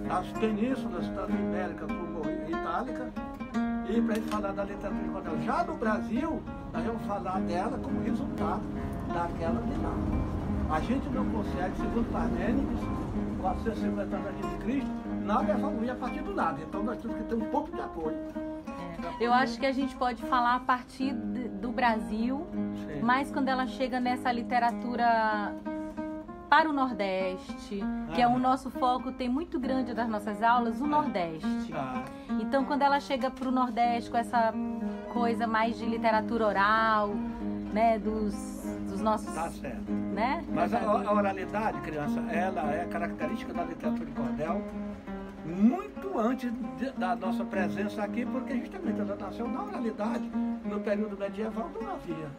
as penínsulas, tanto ibérica como itálica, e para ele falar da literatura de cordel. Já no Brasil, nós vamos falar dela como resultado daquela de lá. A gente não consegue, segundo Parmênides, 450 anos antes de Cristo, nada evoluir a partir do nada. Então nós temos que ter um pouco de apoio. Eu acho que a gente pode falar a partir do Brasil, sim, mas quando ela chega nessa literatura para o Nordeste, que é o nosso foco, tem muito grande das nossas aulas, o Nordeste. Então, quando ela chega para o Nordeste com essa coisa mais de literatura oral, né, dos nossos... Tá certo. Né? Mas a oralidade, criança, ela é característica da literatura de cordel muito antes da nossa presença aqui, porque justamente ela nasceu na oralidade. No período medieval não havia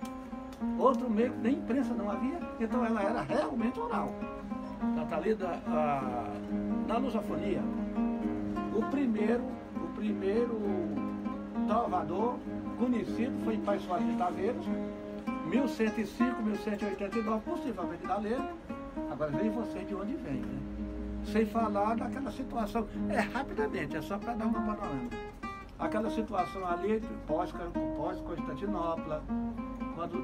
outro meio, nem imprensa não havia, então ela era realmente oral. Ela está ali na lusofonia. O primeiro trovador conhecido foi em Pai Soares de Taveiros, 1105, 1189, possivelmente da lei. Agora vem você de onde vem, né? Sem falar daquela situação, rapidamente, é só para dar uma panorama. Aquela situação ali, pós-Constantinopla,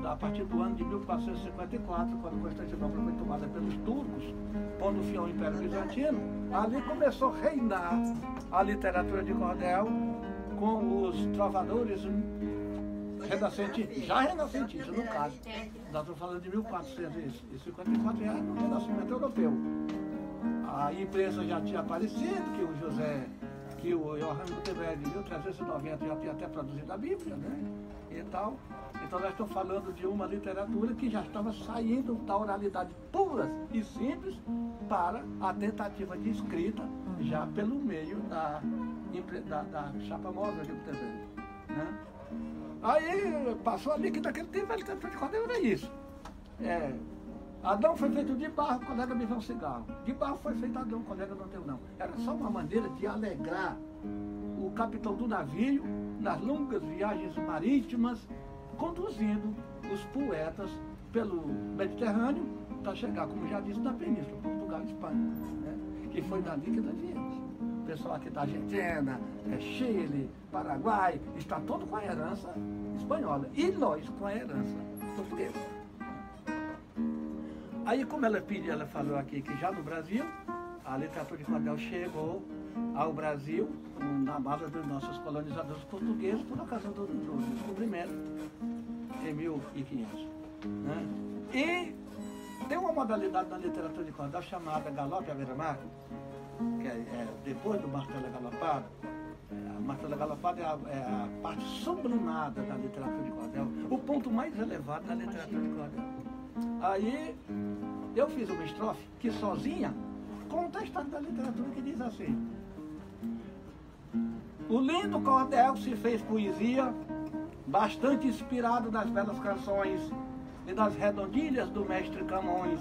a partir do ano de 1454, quando Constantinopla foi tomada pelos turcos, pondo fim ao Império Bizantino, ali começou a reinar a literatura de cordel com os trovadores renascentistas, já renascentistas no caso. Nós estamos falando de 1454, já no Renascimento Europeu. A imprensa já tinha aparecido, que o Johann Gutenberg em 1390 já tinha até traduzido a Bíblia, né? E tal. Então nós estamos falando de uma literatura que já estava saindo da oralidade pura e simples para a tentativa de escrita, já pelo meio da chapa móvel de Gutenberg, né? Aí passou ali que naquele tempo a literatura de cordel era isso. Adão foi feito de barro, o colega me deu um cigarro. De barro foi feito Adão, o colega não deu não. Era só uma maneira de alegrar o capitão do navio nas longas viagens marítimas, conduzindo os poetas pelo Mediterrâneo para chegar, como já disse, na Península, Portugal e Espanha, né? Que foi dali que nós viemos. O pessoal aqui da Argentina, Chile, Paraguai, está todo com a herança espanhola. E nós com a herança portuguesa. Aí, como ela falou aqui que já no Brasil, a literatura de cordel chegou ao Brasil na base dos nossos colonizadores portugueses por ocasião do descobrimento em 1500. Né? E tem uma modalidade na literatura de cordel chamada galope à beira-mar, que é depois do martelo galopado. A martelo galopado é a parte sublimada da literatura de cordel, o ponto mais elevado da literatura de cordel. Aí eu fiz uma estrofe que sozinha conta a história da literatura, que diz assim: o lindo cordel se fez poesia, bastante inspirado nas belas canções e das redondilhas do mestre Camões.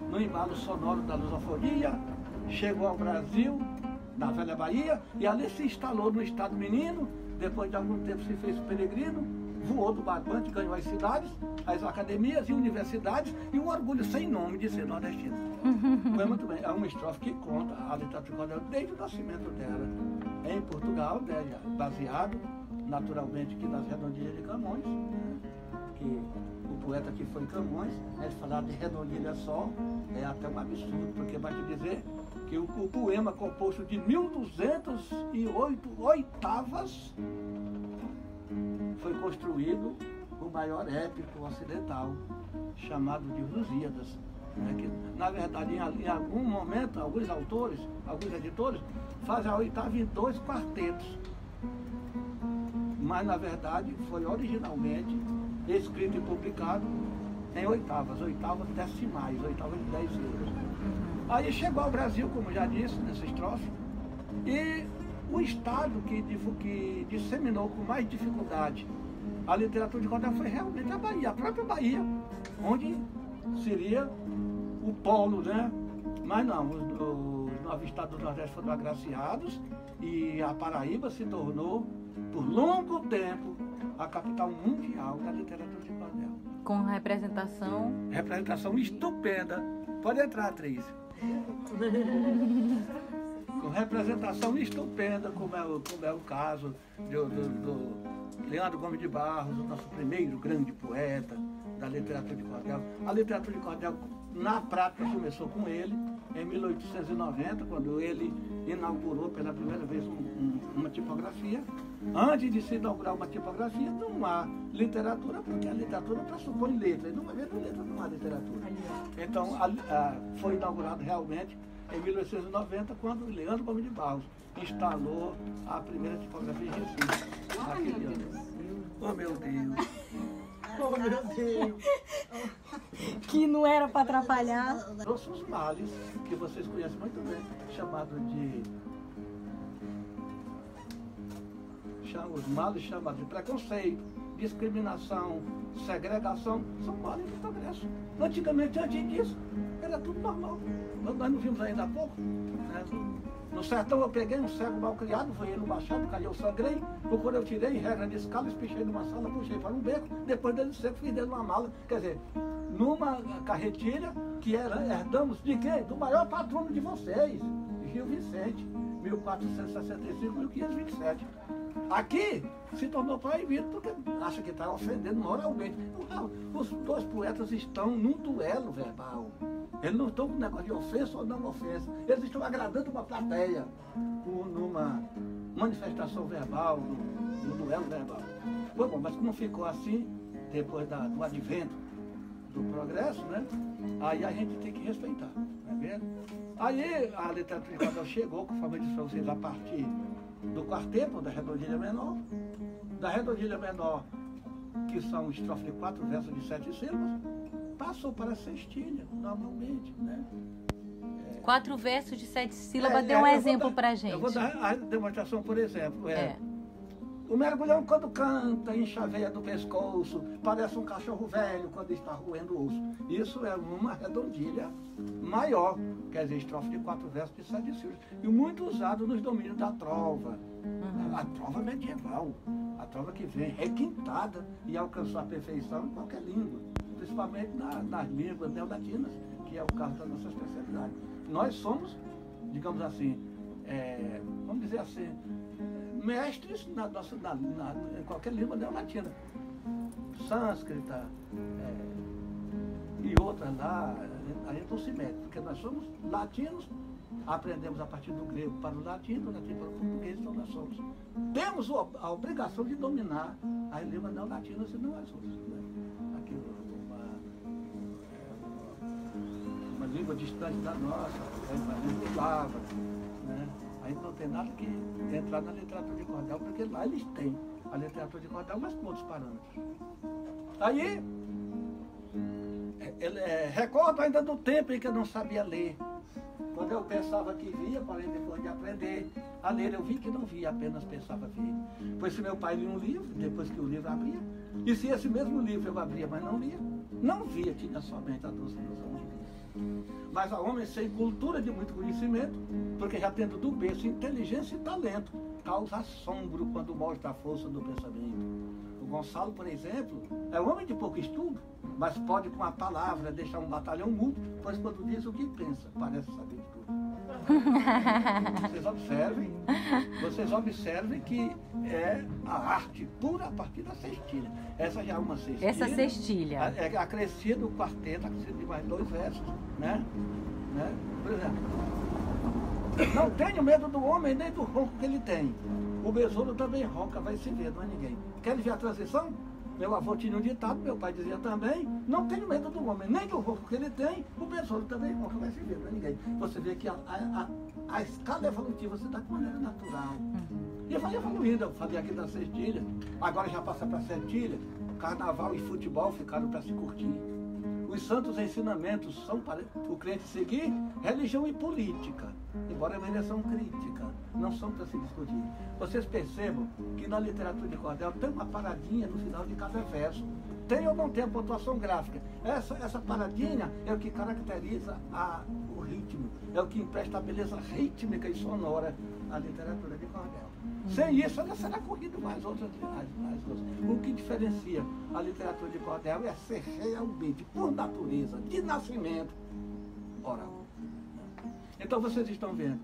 No embalo sonoro da lusofonia, chegou ao Brasil, na velha Bahia, e ali se instalou no estado menino. Depois de algum tempo se fez peregrino, voou do barbante, ganhou as cidades, as academias e universidades, e um orgulho sem nome de ser nordestino. Foi muito bem. É uma estrofe que conta a literatura de cordel desde o nascimento dela em Portugal, né, baseado naturalmente aqui nas redondilhas de Camões, que o poeta que foi Camões, ele falar de redondilha só é até um absurdo, porque vai te dizer que o poema composto de 1208 oitavas foi construído o maior épico ocidental, chamado de Os Lusíadas. Né, que, na verdade, em algum momento, alguns autores, alguns editores, fazem a oitava em 2 quartetos. Mas, na verdade, foi originalmente escrito e publicado em oitavas decimais, oitavas de 10 livros. Aí chegou ao Brasil, como já disse, nessa estrofe, e o estado que disseminou com mais dificuldade a literatura de cordel foi realmente a Bahia, a própria Bahia, onde seria o polo, né? Mas não, os 9 estados do Nordeste foram agraciados e a Paraíba se tornou, por longo tempo, a capital mundial da literatura de cordel. Com representação? Representação estupenda. Pode entrar, atriz. com representação estupenda, como é o caso do Leandro Gomes de Barros, o nosso primeiro grande poeta da literatura de cordel. A literatura de cordel, na prática, começou com ele, em 1890, quando ele inaugurou pela primeira vez uma tipografia. Antes de se inaugurar uma tipografia, não há literatura, porque a literatura pressupõe letra, e não havendo letra não há literatura. Então, foi inaugurado realmente em 1890, quando Leandro Gomes de Barros instalou a primeira tipografia em Recife, naquele ano. Oh, meu Deus! Oh, meu Deus! Que não era para atrapalhar. Trouxe os males, que vocês conhecem muito bem, os males chamados de preconceito, discriminação, segregação, são males do progresso. Antigamente, antes disso, era tudo normal. Nós não vimos ainda há pouco. Né? No sertão eu peguei um cego mal criado, fui no machado, caiu, sangrei, quando eu tirei, regra de escala, espichei numa sala, puxei para um beco, depois dele seco, fiz dentro de uma mala. Quer dizer, numa carretilha que herdamos de quê? Do maior patrono de vocês, Gil Vicente, 1465, 1527. Aqui se tornou proibido porque acha que está ofendendo moralmente. Os dois poetas estão num duelo verbal. Eles não estão com negócio de ofensa ou não ofensa. Eles estão agradando uma plateia numa manifestação verbal, num duelo verbal. Bom, mas como ficou assim, depois do advento do progresso, né? Aí a gente tem que respeitar, não é mesmo? Aí a literatura de cordel chegou, conforme eu disse para vocês, a partir do quarteto, da redondilha menor. Da redondilha menor, que são estrofe de 4 versos de 7 sílabas, passou para a sextilha, normalmente, né? 4 versos de 7 sílabas, dê um exemplo para a gente. Eu vou dar a demonstração, por exemplo. O mergulhão, quando canta, enxaveia do pescoço, parece um cachorro velho quando está roendo o osso. Isso é uma redondilha maior, quer dizer, estrofe de 4 versos de 7 sílabas. E muito usado nos domínios da trova. A trova medieval, a trova que vem requintada e alcançou a perfeição em qualquer língua, principalmente nas línguas neolatinas, que é o caso da nossa especialidade. Nós somos, digamos assim, vamos dizer assim, mestres em qualquer língua neolatina, sânscrita e outras lá, a gente não se mete, porque nós somos latinos, aprendemos a partir do grego para o latim, do latim para o português, então nós somos. Temos a obrigação de dominar as línguas neolatinas e não as outras. Né? Aqui uma língua distante da nossa, uma língua eslava, né? Aí não tem nada que entrar na literatura de cordel, porque lá eles têm a literatura de cordel, mas com outros parâmetros. Aí, recordo ainda do tempo em que eu não sabia ler. Quando eu pensava que via, porém depois de aprender a ler, eu vi que não via, apenas pensava ver. Pois se meu pai lia um livro, depois que o livro abria, e se esse mesmo livro eu abria, mas não lia, não via, tinha somente a doce ilusão de ver. Mas a homem sem cultura de muito conhecimento, porque já tendo do berço inteligência e talento, causa assombro quando mostra a força do pensamento. O Gonçalo, por exemplo, é um homem de pouco estudo, mas pode com a palavra deixar um batalhão mudo, pois quando diz o que pensa, parece saber de tudo. Vocês observem que é a arte pura a partir da cestilha. Essa já é uma cestilha. Essa cestilha. É acrescido o quarteto, acrescido de mais 2 versos, né? Por exemplo, não tenho medo do homem nem do ronco que ele tem. O besouro também ronca, vai se ver, não é ninguém. Querem ver a transição? Meu avô tinha um ditado, meu pai dizia também, não tenho medo do homem, nem do ronco que ele tem, o besouro também ronca, vai se ver, não é ninguém. Você vê que a escala evolutiva se dá de maneira natural. E eu falei evoluindo, eu falei aqui da cestilha, agora já passa para a setilha, carnaval e futebol ficaram para se curtir. Os santos ensinamentos são para o crente seguir religião e política, embora é uma eleição crítica, não são para se discutir. Vocês percebam que na literatura de cordel tem uma paradinha no final de cada verso. Tem ou não tem a pontuação gráfica? Essa paradinha é o que caracteriza o ritmo, é o que empresta a beleza rítmica e sonora à literatura de cordel. Sem isso, ela será corrida mais outras. O que diferencia a literatura de cordel é ser realmente, por natureza, de nascimento, oral. Então vocês estão vendo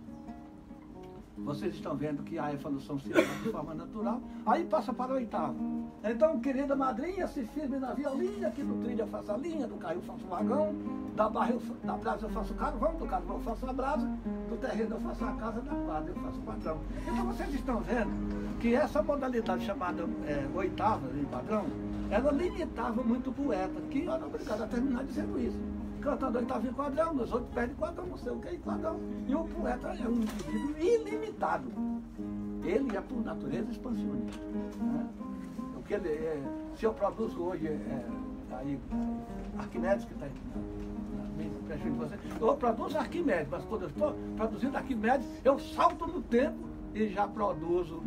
Vocês estão vendo que a evolução se dá de forma natural, aí passa para o oitavo. Então, querida madrinha, se firme na violinha, que no trilho eu faço a linha, do carro eu faço o vagão, da brasa eu faço o carvão, do carvão eu faço a brasa, do terreno eu faço a casa, da quadra eu faço o padrão. Então, vocês estão vendo que essa modalidade chamada oitava e padrão, ela limitava muito o poeta, que era obrigado a terminar dizendo isso. Cantando oitavo em quadrão, os outros pedem quadrão, não sei o que em quadrão. E o poeta é um indivíduo ilimitado. Ele é, por natureza, expansionista. Né? O que ele se eu produzo hoje, aí, Arquimedes, que está aí na de você, eu produzo Arquimedes, mas quando eu estou produzindo Arquimedes, eu salto no tempo e já produzo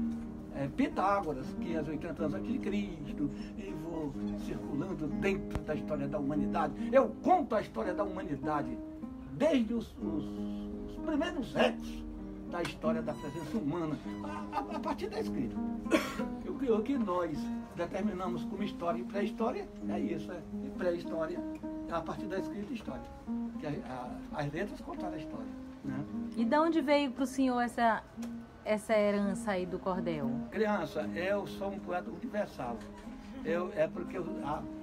Pitágoras, 580 anos antes de Cristo, e vou circulando dentro da história da humanidade. Eu conto a história da humanidade desde os primeiros séculos da história da presença humana, a partir da escrita. O que nós determinamos como história e pré-história é isso, e pré-história a partir da escrita e história. Que as letras contaram a história. Né? E de onde veio para o senhor essa herança aí do cordel? Criança, eu sou um poeta universal. É porque eu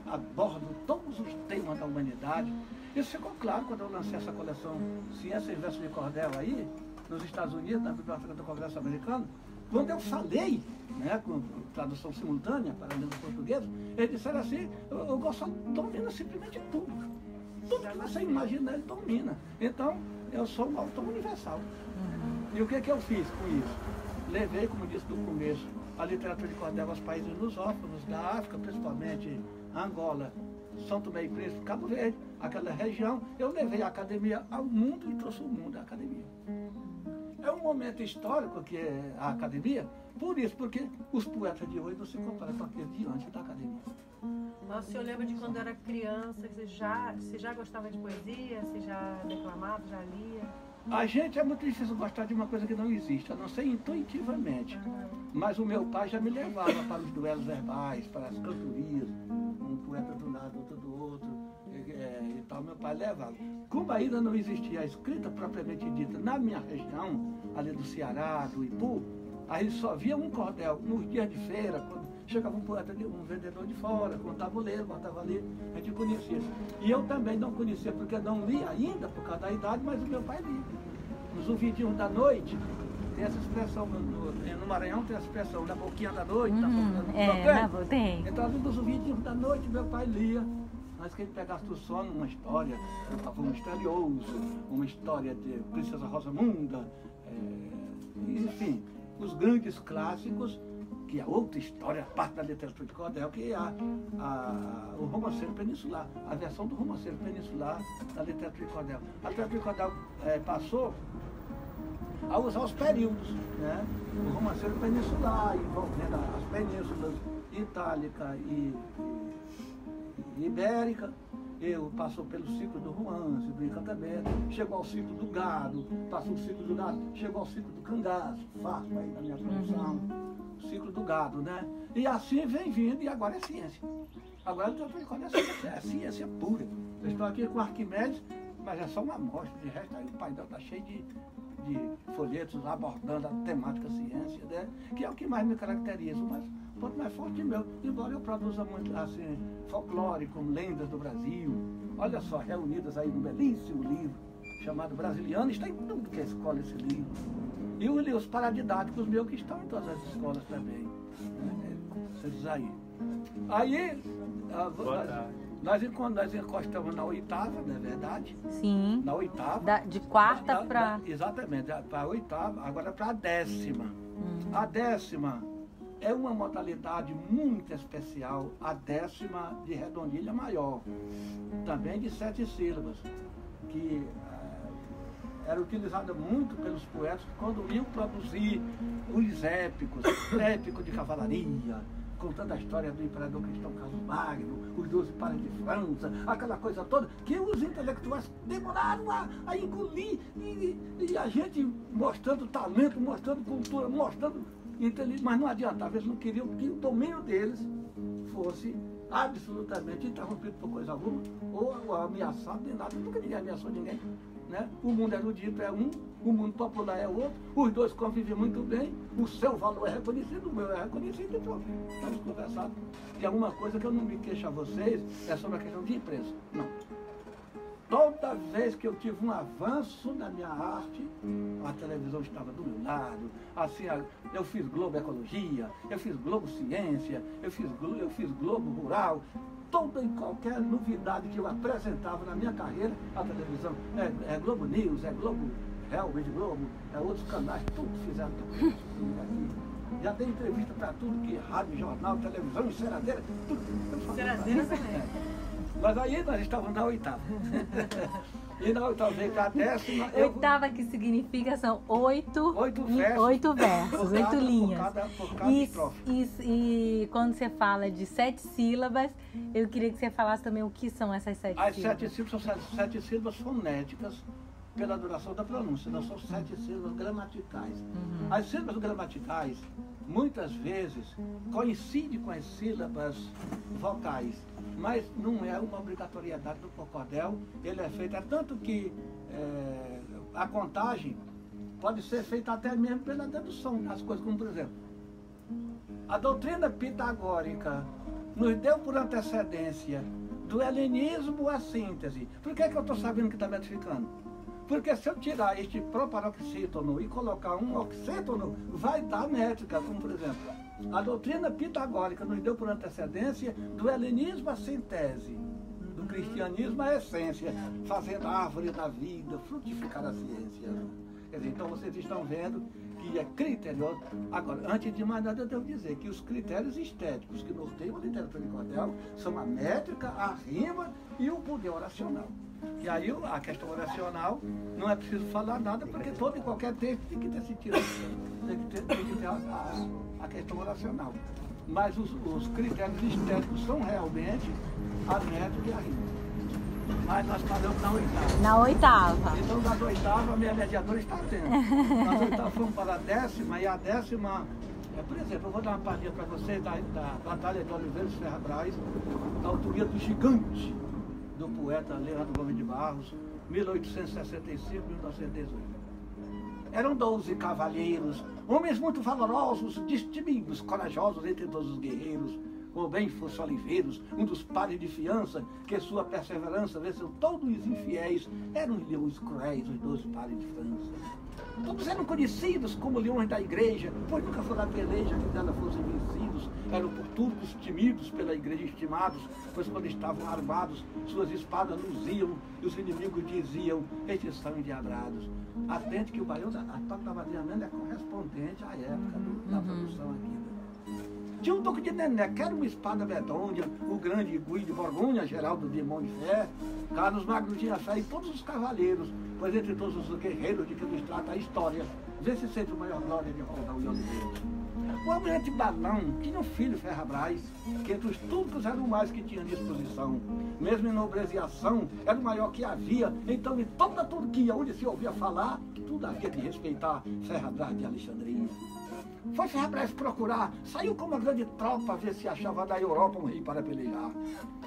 abordo todos os temas da humanidade. Isso ficou claro quando eu lancei essa coleção Ciência e Verso de Cordel aí, nos Estados Unidos, na Biblioteca do Congresso Americano. Quando eu falei, né, com tradução simultânea para a língua portuguesa, eles disseram assim, o Gonçalo domina simplesmente tudo. Tudo que você imagina, ele domina. Então, eu sou um autor universal. E o que eu fiz com isso? Levei, como disse no começo, a literatura de cordel aos países lusófonos da África, principalmente Angola, São Tomé e Príncipe, Cabo Verde, aquela região. Eu levei a academia ao mundo e trouxe o mundo à academia. É um momento histórico que é a academia, por isso, porque os poetas de hoje não se comparam com aqueles de antes da academia. Mas o senhor lembra de quando era criança, você já gostava de poesia, você já declamava, já lia? A gente é muito difícil gostar de uma coisa que não existe, a não ser intuitivamente. Mas o meu pai já me levava para os duelos verbais, para as cantorias, um poeta do lado, outro do outro, e tal. Meu pai levava. Como ainda não existia a escrita propriamente dita na minha região, ali do Ceará, do Ipu, aí só via um cordel nos dias de feira, quando chegava um poeta, um vendedor de fora, com um tabuleiro, botava ali, a gente conhecia. E eu também não conhecia, porque não li ainda, por causa da idade, mas o meu pai lia. Nos ouvidinhos da noite, tem essa expressão, no Maranhão tem essa expressão, na boquinha da noite, tem. Então, nos ouvidinhos da noite, meu pai lia. Mas que ele pegasse do sono uma história, um pavão misterioso, uma história de Princesa Rosamunda, enfim, os grandes clássicos, que é outra história, parte da literatura de cordel, que é o romanceiro peninsular, a versão do romanceiro peninsular da literatura de cordel. A literatura de cordel passou a usar os períodos, né? O romanceiro peninsular, envolvendo as penínsulas Itálica e Ibérica, passou pelo ciclo do romance, do encantamento, chegou ao ciclo do gado, passou o ciclo do gado, chegou ao ciclo do cangaço, faço aí na minha produção, o ciclo do gado, né? E assim vem vindo, e agora é ciência. Agora é ciência pura. Eu estou aqui com Arquimedes, mas é só uma amostra, de resto aí o painel está cheio de folhetos abordando a temática ciência, né? Que é o que mais me caracteriza, mas o ponto mais forte meu, embora eu produza muito assim, folclore, como lendas do Brasil, olha só, reunidas aí num belíssimo livro chamado Brasiliano, está em tudo que é escola esse livro. E os paradidáticos meus que estão em todas as escolas também. Né? Esses aí. Aí, nós encostamos na oitava, não é verdade? Sim. Na oitava. De quarta para... Exatamente, para a oitava, agora para a décima. A décima é uma modalidade muito especial, a décima de redondilha maior, também de 7 sílabas, que era utilizada muito pelos poetas quando iam produzir os épicos, épico de cavalaria, contando a história do imperador Cristão Carlos Magno, os 12 pares de França, aquela coisa toda, que os intelectuais demoraram a engolir, e a gente mostrando talento, mostrando cultura, mostrando inteligência, mas não adiantava, eles não queriam que o domínio deles fosse absolutamente interrompido por coisa alguma, ou ameaçado, nem nada, nunca ninguém ameaçou ninguém. né? O mundo erudito é um, o mundo popular é outro, os dois convivem muito bem, o seu valor é reconhecido, o meu é reconhecido, e pronto. Estamos conversando. E alguma coisa que eu não me queixo a vocês é sobre a questão de imprensa. Não. Toda vez que eu tive um avanço na minha arte, a televisão estava do meu lado. Assim, eu fiz Globo Ecologia, eu fiz Globo Ciência, eu fiz Globo Rural. Toda e qualquer novidade que eu apresentava na minha carreira, a televisão, é Globo News, é Globo Rede Globo, é outros canais, tudo fizeram tudo aqui. Já tem entrevista para tudo que rádio, jornal, televisão, enceradeira, tudo. Enceradeira também. Mas aí nós estávamos na oitava. E na oitava veio para a décima. Oitava que significa são oito versos, por 8 linhas. Por cada estrofe. E quando você fala de 7 sílabas, eu queria que você falasse também o que são essas 7 sílabas. As 7 sílabas são 7 sílabas fonéticas pela duração da pronúncia, não são 7 sílabas gramaticais. As sílabas gramaticais, muitas vezes, coincidem com as sílabas vocais, mas não é uma obrigatoriedade do cordel, ele é feito, é tanto que a contagem pode ser feita até mesmo pela dedução das coisas, como por exemplo, a doutrina pitagórica nos deu por antecedência do helenismo a síntese. Por que eu estou sabendo que está metificando? Porque se eu tirar este proparoxítono e colocar um oxítono, vai dar métrica, como por exemplo, a doutrina pitagórica nos deu por antecedência do helenismo a síntese, do cristianismo a essência, fazendo a árvore da vida, frutificar a ciência. Quer dizer, então vocês estão vendo que é criterioso. Agora, antes de mais nada, eu devo dizer que os critérios estéticos que norteiam a literatura de cordel são a métrica, a rima e o poder oracional. E aí a questão oracional não é preciso falar nada, porque todo e qualquer texto tem que ter sentido, tem que ter a questão oracional. Mas os critérios estéticos são realmente a métrica e a rima. Mas nós paramos na oitava. Na oitava. Então, nas oitavas, a minha mediadora está atenta. Nas oitavas fomos para a décima, e a décima, por exemplo, eu vou dar uma palhinha para vocês da Batalha de Oliveiros Ferrabras, da autoria do gigante do poeta Leandro Gomes de Barros, 1865-1918. Eram 12 cavalheiros, homens muito valorosos, destemidos, corajosos entre todos os guerreiros, como bem fosse Oliveiros, um dos pares de fiança, que sua perseverança venceu todos os infiéis, eram os leões cruéis, os 12 pares de França. Todos eram conhecidos como leões da igreja, pois nunca foram a peleja que dela fossem vencidos. Eram por turcos temidos pela igreja estimados, pois quando estavam armados, suas espadas luziam, e os inimigos diziam, estes são endiabrados. Atente que o baião da Toque da Madrinha é correspondente à época da produção aqui. Tinha um duque de Nené, que era uma espada medonha, o grande Gui de Borgonha, Geraldo de Montfé, Carlos Magno tinha fé em todos os cavaleiros, pois entre todos os guerreiros de que nos trata a história, vê se sente a maior glória de Roldão e Oliveira. O almirante Balão tinha um filho Ferrabras, que entre os turcos era o mais que tinha disposição. Mesmo em nobreza e ação, era o maior que havia, então em toda a Turquia, onde se ouvia falar, tudo havia de respeitar Ferrabras de Alexandria. Foi Ferrabras procurar, saiu com uma grande tropa a ver se achava da Europa um rei para pelejar.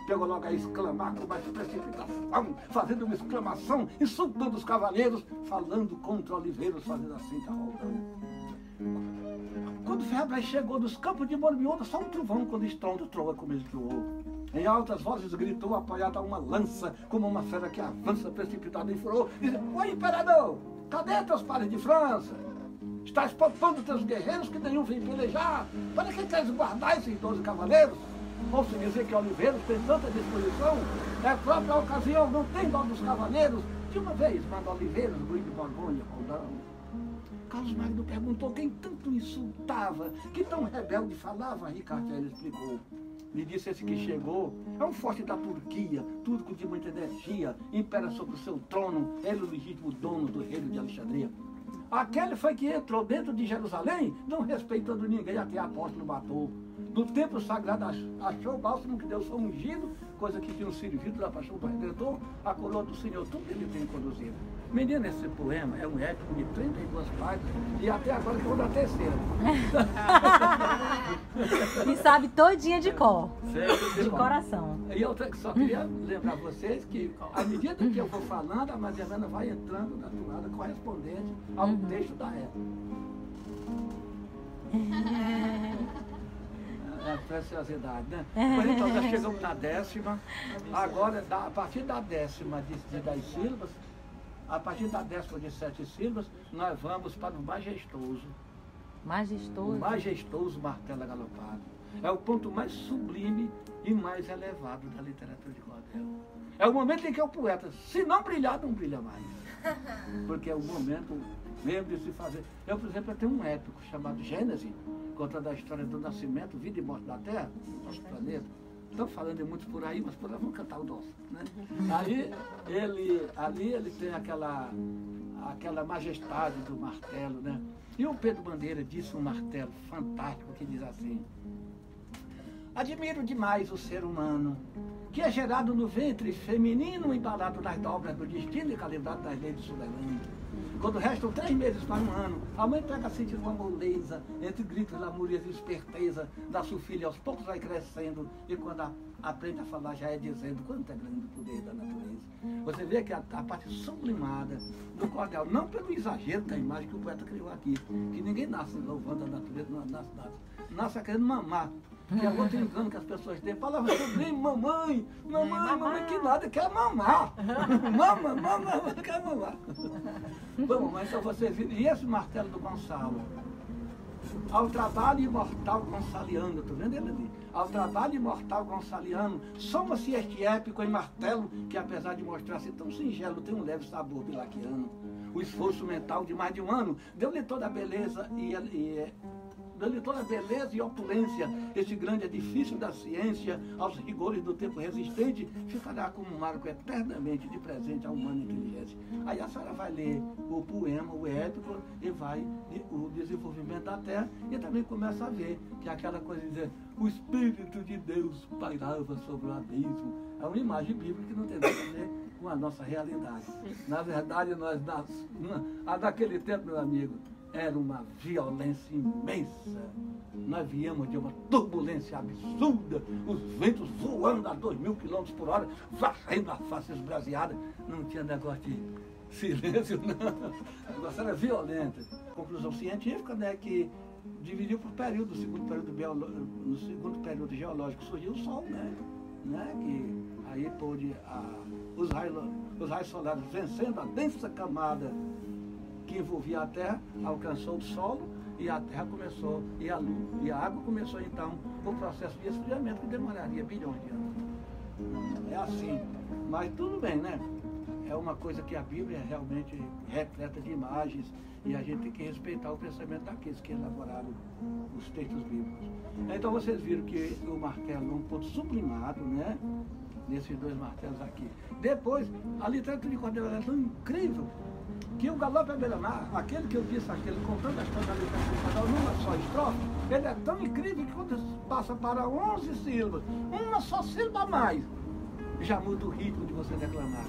Pegou logo a exclamar com mais precipitação, fazendo uma exclamação, insultando os cavaleiros, falando contra Oliveiros, fazendo assim a Roldão. Quando Ferrabras chegou dos campos de Mormiona, só um trovão quando estrondo troa começou. Em altas vozes gritou, apoiado a uma lança, como uma fera que avança precipitada em furor, dizendo, oi imperador, cadê teus pares de França? Estás poupando teus guerreiros que nenhum vem pelejar? Para que queres guardar esses 12 cavaleiros? Ouço dizer que Oliveiros tem tanta disposição, é a própria ocasião, não tem dó dos cavaleiros. De uma vez, manda Oliveiros, Luís de Borgonha, Roldão. Carlos Magno perguntou quem tanto insultava, que tão rebelde falava, Ricardelli explicou. Me disse esse que chegou, é um forte da Turquia, turco de muita energia, impera sobre o seu trono, ele o legítimo dono do reino de Alexandria. Aquele foi que entrou dentro de Jerusalém, não respeitando ninguém, até apóstolo matou. No templo sagrado achou o bálsamo que Deus foi ungido, coisa que tinham servido da paixão do Redentor, a coroa do Senhor, tudo ele tem conduzido. Menina, esse poema é um épico de 32 páginas e até agora que eu vou na terceira. E sabe todinha de cor, Certo, de coração. E eu só queria lembrar vocês que, à medida que eu vou falando, a Maria Helena vai entrando na toada correspondente ao texto da época. É a preciosidade, né? Mas então, nós chegamos na 10ª. Agora, a partir da 10ª de 10 sílabas, a partir da 10ª de 7 sílabas, nós vamos para o majestoso. Majestoso. O majestoso martelo agalopado. É o ponto mais sublime e mais elevado da literatura de cordel. É o momento em que o poeta, se não brilhar, não brilha mais. Porque é o momento mesmo de se fazer. Eu, por exemplo, eu tenho um épico chamado Gênesis, contando a história do nascimento, vida e morte da Terra, do nosso planeta. Estão falando de muitos por aí, mas por aí vamos cantar o nosso. Né? Ali ele tem aquela majestade do martelo, né? E o Pedro Bandeira disse um martelo fantástico que diz assim: admiro demais o ser humano, que é gerado no ventre feminino, embalado nas dobras do destino e calibrado nas leis de soberano. Quando restam 3 meses para um ano, a mãe pega a sentir uma moleza, entre gritos, lamúrias e esperteza, da sua filha aos poucos vai crescendo, e quando aprende a falar já é dizendo quanto é grande o poder da natureza. Você vê que a parte sublimada do cordel, não pelo exagero da imagem que o poeta criou aqui, que ninguém nasce louvando a natureza, não nasce nada. Nasce querendo mamar. Que é outro engano que as pessoas têm. Palavra sublime, mamãe, que nada, quer mamar. Mama, quer mamar. Vamos, mas então vocês viram. E esse martelo do Gonçalo? Ao trabalho imortal gonçaliano, estou vendo ele ali? Ao trabalho imortal gonçaliano, soma-se este épico em martelo, que apesar de mostrar-se tão singelo, tem um leve sabor bilaquiano. O esforço mental de mais de um ano deu-lhe toda a beleza dando toda a beleza e opulência, este grande edifício da ciência, aos rigores do tempo resistente, ficará como um marco eternamente de presente à humana inteligência. Aí a senhora vai ler o poema, o épico, e vai o desenvolvimento da Terra, e também começa a ver que aquela coisa de dizer, o Espírito de Deus pairava sobre o abismo, é uma imagem bíblica que não tem nada a ver com a nossa realidade. Na verdade, naquele tempo, meu amigo, era uma violência imensa. Nós viemos de uma turbulência absurda, os ventos voando a 2.000 km por hora, varrendo a face esbraseada. Não tinha negócio de silêncio, não. O negócio era violento. Conclusão científica, né, que dividiu por período, no segundo período geológico surgiu o Sol, né, que aí pôde os raios solares vencendo a densa camada que envolvia a Terra, alcançou o solo e a Terra começou, e a água começou então o processo de esfriamento que demoraria bilhões de anos. É assim, mas tudo bem, né? É uma coisa que a Bíblia é realmente repleta de imagens e a gente tem que respeitar o pensamento daqueles que elaboraram os textos bíblicos. Então vocês viram que o martelo é um ponto sublimado, né? Nesses 2 martelos aqui. Depois, a literatura de cordel é tão incrível que o Galope à Beira-Mar, aquele que eu disse, aquele contando a história da literatura de cordel numa só estrofe, ele é tão incrível que quando passa para 11 sílabas, uma só sílaba a mais, já muda o ritmo de você declamar.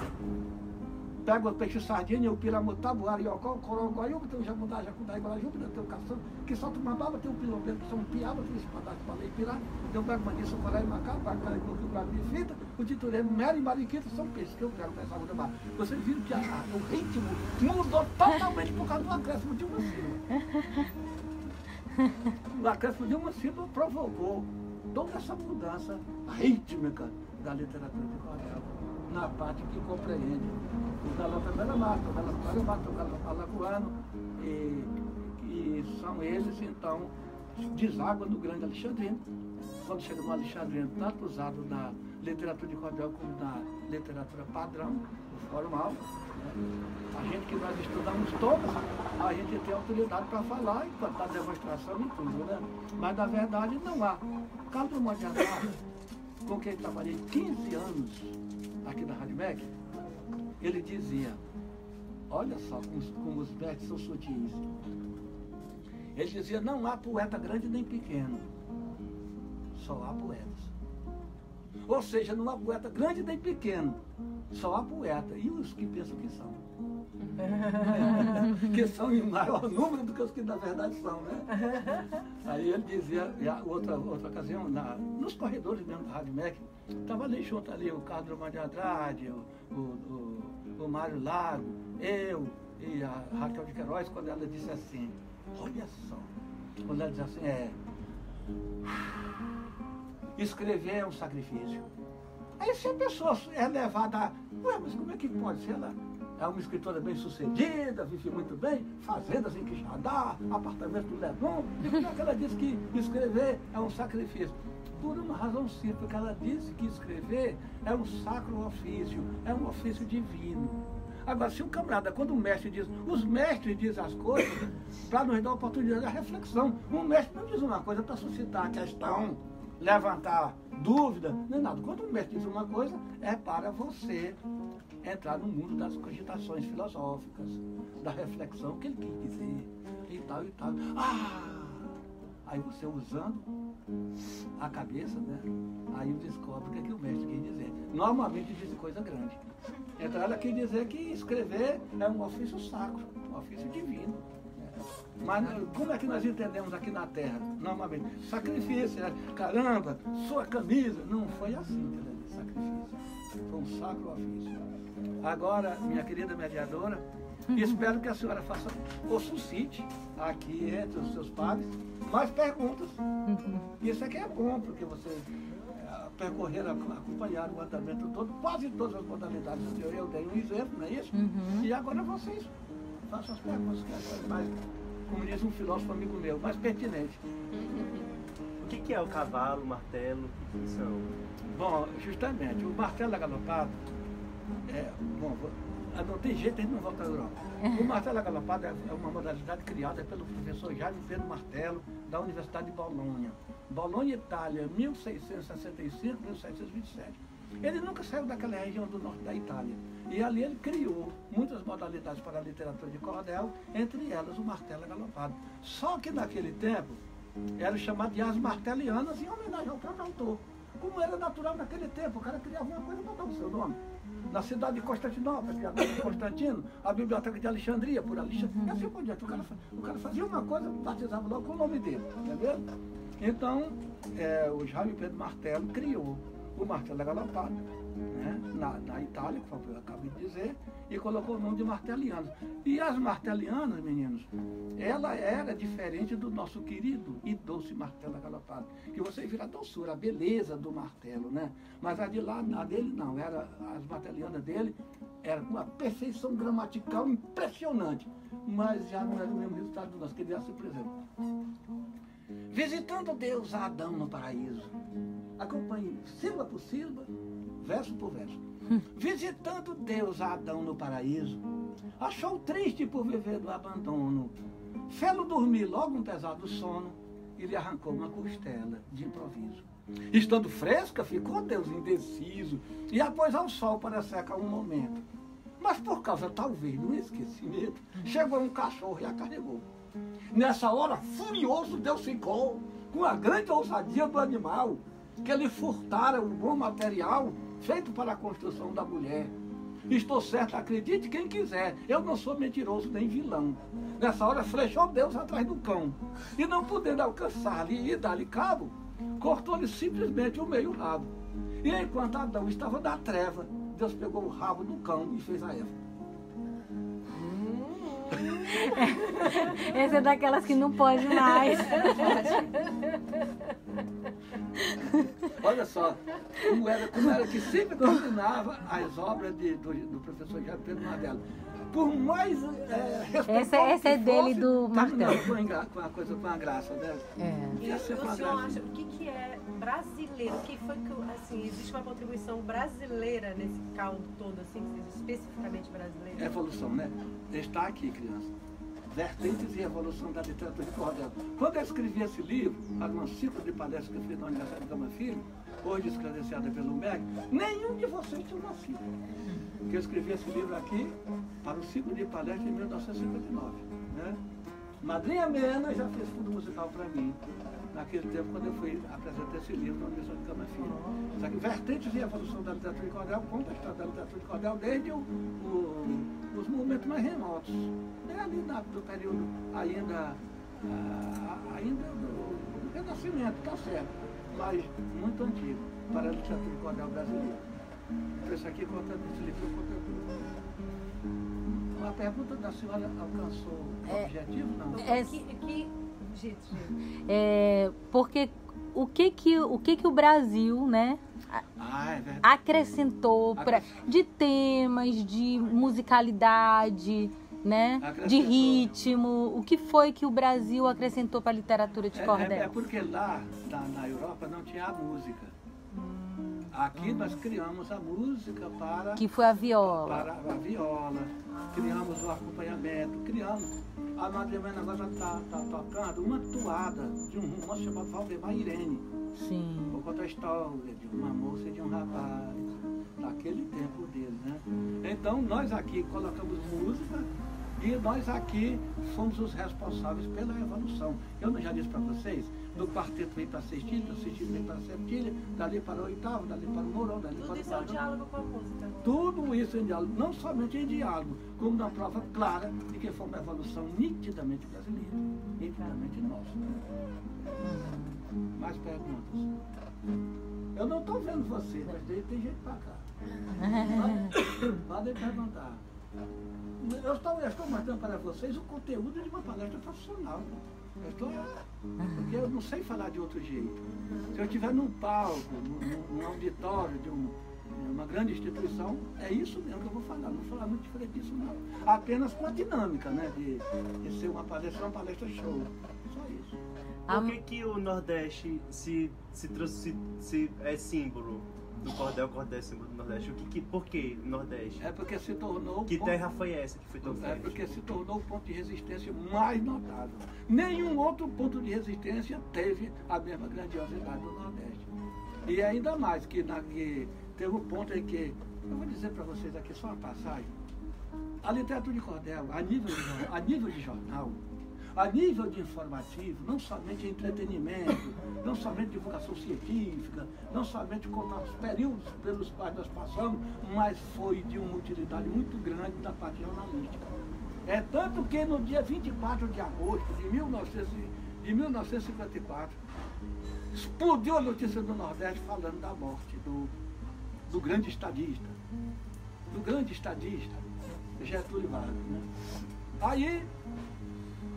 Pega o peixe sardinha, o piramutabuara, iocó, o corongoiuba, tem o jamundá, jacundá, iguarajuba, tem o cação, que solta uma baba, tem o pilombeiro, que são piaba, tem o espadate, palei, pirá, tem o bergmania, socoré e macá, bacana, o brago de fita, o titureno, mero e mariquita, são peixes que eu quero pensar no mar. Vocês viram que o ritmo mudou totalmente por causa do acréscimo de uma sílaba. O acréscimo de uma sílaba provocou toda essa mudança rítmica da literatura de cordel, na parte que compreende o Galope à Beira-Mar, o Galope Alagoano, o Galope Alagoano, e são eles, então, deságua no Grande Alexandrino. Quando chega no Alexandrino, tanto usado na literatura de cordel como na literatura padrão, formal, né? A gente que nós estudamos todas, a gente tem autoridade para falar e para dar demonstração e tudo, né? Mas, na verdade, não há. Carlos Drummond de Andrade, com quem trabalhei 15 anos aqui na Rádio MEC, ele dizia, olha só como os versos são sutis. Ele dizia, não há poeta grande nem pequeno, só há poetas. Ou seja, não há poeta grande nem pequeno, só há poeta. E os que pensam que são? que são em maior número do que os que na verdade são, né? Aí ele dizia, outra ocasião, nos corredores mesmo da Rádio MEC, estava ali junto ali o Carlos Drummond de Andrade, o Mário Lago, eu e a Raquel de Queiroz, quando ela disse assim, olha só, quando ela disse assim, escrever é um sacrifício. Aí se a pessoa é levada a, mas como é que pode ser? Ela é uma escritora bem sucedida, vive muito bem, fazendas em Quixadá, apartamento do Leblon, e como é que ela disse que escrever é um sacrifício? Por uma razão simples, porque ela disse que escrever é um sacro ofício, é um ofício divino. Agora, se o camarada, quando o mestre diz, os mestres dizem as coisas para nos dar a oportunidade da reflexão. O mestre não diz uma coisa para suscitar a questão, levantar dúvida, nem nada. Quando o mestre diz uma coisa, é para você entrar no mundo das cogitações filosóficas, da reflexão que ele quis dizer, e tal, e tal. Aí você usando a cabeça, né? Aí descobre o que, é que o mestre quis dizer. Normalmente diz coisa grande. Então ela quis dizer que escrever é um ofício sacro, um ofício divino. Mas como é que nós entendemos aqui na Terra? Normalmente, sacrifício, caramba, sua camisa. Não foi assim, entendeu? Sacrifício. Foi um sacro ofício. Agora, minha querida mediadora, espero que a senhora faça ou suscite aqui entre os seus pares mais perguntas. Isso aqui é bom, porque vocês percorreram, acompanharam o andamento todo, quase todas as modalidades. Eu dei um exemplo, não é isso? E agora vocês façam as perguntas que é mais, como diz um filósofo amigo meu, mais pertinente. O que é o cavalo, o martelo, o que são? Bom, justamente, o martelo agalopado, não tem jeito, a gente não volta à Europa. O martelo agalopado é uma modalidade criada pelo professor Jaime Pedro Martello, da Universidade de Bolonha. Bolonha, Itália, 1665, 1727. Ele nunca saiu daquela região do norte da Itália. E ali ele criou muitas modalidades para a literatura de cordel, entre elas o martelo agalopado. Só que naquele tempo, era chamado de as martelianas em homenagem ao próprio autor. Como era natural naquele tempo, o cara criava uma coisa e botava o seu nome. Na cidade de Constantinopla, que agora é Constantino, a biblioteca de Alexandria, por Alexandria, e assim por diante. O cara fazia uma coisa, batizava logo com o nome dele, entendeu? Então, o Jaime Pedro Martello criou o martelo agalopado, né, na Itália, como eu acabei de dizer, e colocou o nome de martelianas. E as martelianas, meninos, ela era diferente do nosso querido e doce martelo agalopado, que você vira a doçura, a beleza do martelo, né? Mas a de lá, a dele não, as martelianas dele era com uma perfeição gramatical impressionante, mas já não era o mesmo resultado do nosso, que ele assim, por exemplo. Visitando Deus a Adão no paraíso. Acompanhe sílaba por sílaba, verso por verso. Visitando Deus a Adão no paraíso, achou triste por viver do abandono. Fê-lo dormir logo um pesado sono e lhe arrancou uma costela de improviso. Estando fresca, ficou Deus indeciso e a pôs ao sol para secar um momento. Mas por causa talvez do esquecimento, chegou um cachorro e a carregou. Nessa hora, furioso, Deus ficou com a grande ousadia do animal, que ele furtara o bom material feito para a construção da mulher. Estou certo, acredite quem quiser, eu não sou mentiroso nem vilão. Nessa hora flechou Deus atrás do cão, e não podendo alcançar-lhe e dar-lhe cabo, cortou-lhe simplesmente o meio rabo. E enquanto Adão estava na treva, Deus pegou o rabo do cão e fez a Eva. Essa é daquelas que não pode mais. Olha só, como era que sempre terminava as obras do professor Jaime Pedro Martello. Por mais essa é dele do Martello. Com a graça, né? E o senhor acha, o que é brasileiro? O que foi que, assim, existe uma contribuição brasileira nesse caldo todo, assim, especificamente brasileira? Evolução, né? Está aqui, criança. Vertentes e Evolução da Literatura de Cordel. Quando eu escrevi esse livro, para um ciclo de palestras que eu fiz na Universidade de Gama Filho, hoje credenciada pelo MEC, nenhum de vocês tinha nascido. Porque eu escrevi esse livro aqui para o ciclo de palestras em 1959. Né? Madrinha Mena já fez fundo musical para mim, naquele tempo quando eu fui apresentar esse livro na Universidade de Camafim. Só que Vertentes e Evolução da Literatura de Cordel conta a história da literatura de Cordel desde os momentos mais remotos. É ali do período ainda do Renascimento, tá certo, mas muito antigo para a literatura de Cordel brasileira. Então isso aqui conta desse livro, conta. A pergunta da senhora alcançou o objetivo, não? Porque o que o Brasil, né, acrescentou de temas, de musicalidade, né, de ritmo, o que foi que o Brasil acrescentou para a literatura de cordel? É porque lá na Europa não tinha a música. Aqui nós criamos a música para... Que foi a viola. Para a viola, criamos o acompanhamento, criamos... A Madre Mena agora está tocando uma toada de um moço chamado Valdemar Irene. Sim. Vou contar a história de uma moça e de um rapaz, daquele tempo dele, né? Então nós aqui colocamos música e nós aqui fomos os responsáveis pela evolução. Eu não já disse para vocês, do quarteto veio para a sextilha, do sextilha veio para a septilha, dali para o oitavo, dali para o morão, dali para o... Tudo isso é um diálogo com a música. Tudo isso em diálogo, não somente em diálogo, como na prova clara de que foi uma evolução nitidamente brasileira, nitidamente nossa. Mais perguntas? Eu não estou vendo você, mas tem gente para cá. Podem perguntar. Eu estou mostrando para vocês o conteúdo de uma palestra profissional. Porque eu não sei falar de outro jeito. Se eu estiver num palco, num auditório de uma grande instituição, é isso mesmo que eu vou falar. Não vou falar muito diferente disso, não. Apenas com a dinâmica, né? De ser uma palestra show. Só isso. Por que o Nordeste se é símbolo do cordel é símbolo do Nordeste? Por que Nordeste? É porque se tornou... Que terra foi essa que foi tão forte? É porque se tornou o ponto de resistência mais notável. Nenhum outro ponto de resistência teve a mesma grandiosidade do Nordeste. E ainda mais, que teve um ponto em que... Eu vou dizer para vocês aqui só uma passagem. A literatura de cordel, a nível de jornal, a nível de informativo, não somente entretenimento, não somente divulgação científica, não somente com os períodos pelos quais nós passamos, mas foi de uma utilidade muito grande da parte jornalística. É tanto que no dia 24 de agosto de 1954, explodiu a notícia do Nordeste falando da morte do grande estadista, Getúlio Vargas. Né? Aí,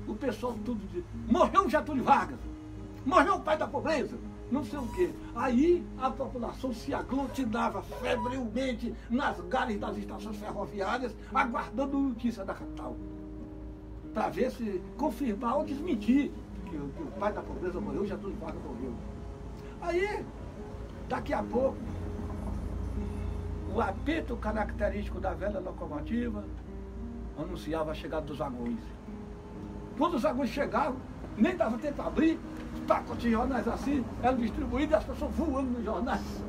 o pessoal tudo diz, morreu Getúlio Vargas, morreu o pai da pobreza, não sei o quê. Aí a população se aglutinava febrilmente nas galhas das estações ferroviárias, aguardando notícia da capital, para ver se confirmar ou desmentir que o pai da pobreza morreu, Getúlio Vargas morreu. Aí, daqui a pouco, o apito característico da velha locomotiva anunciava a chegada dos vagões. Quando os vagões chegavam, nem dava tempo para abrir, os pacotes de jornais assim, eram distribuídos e as pessoas voando nos jornais.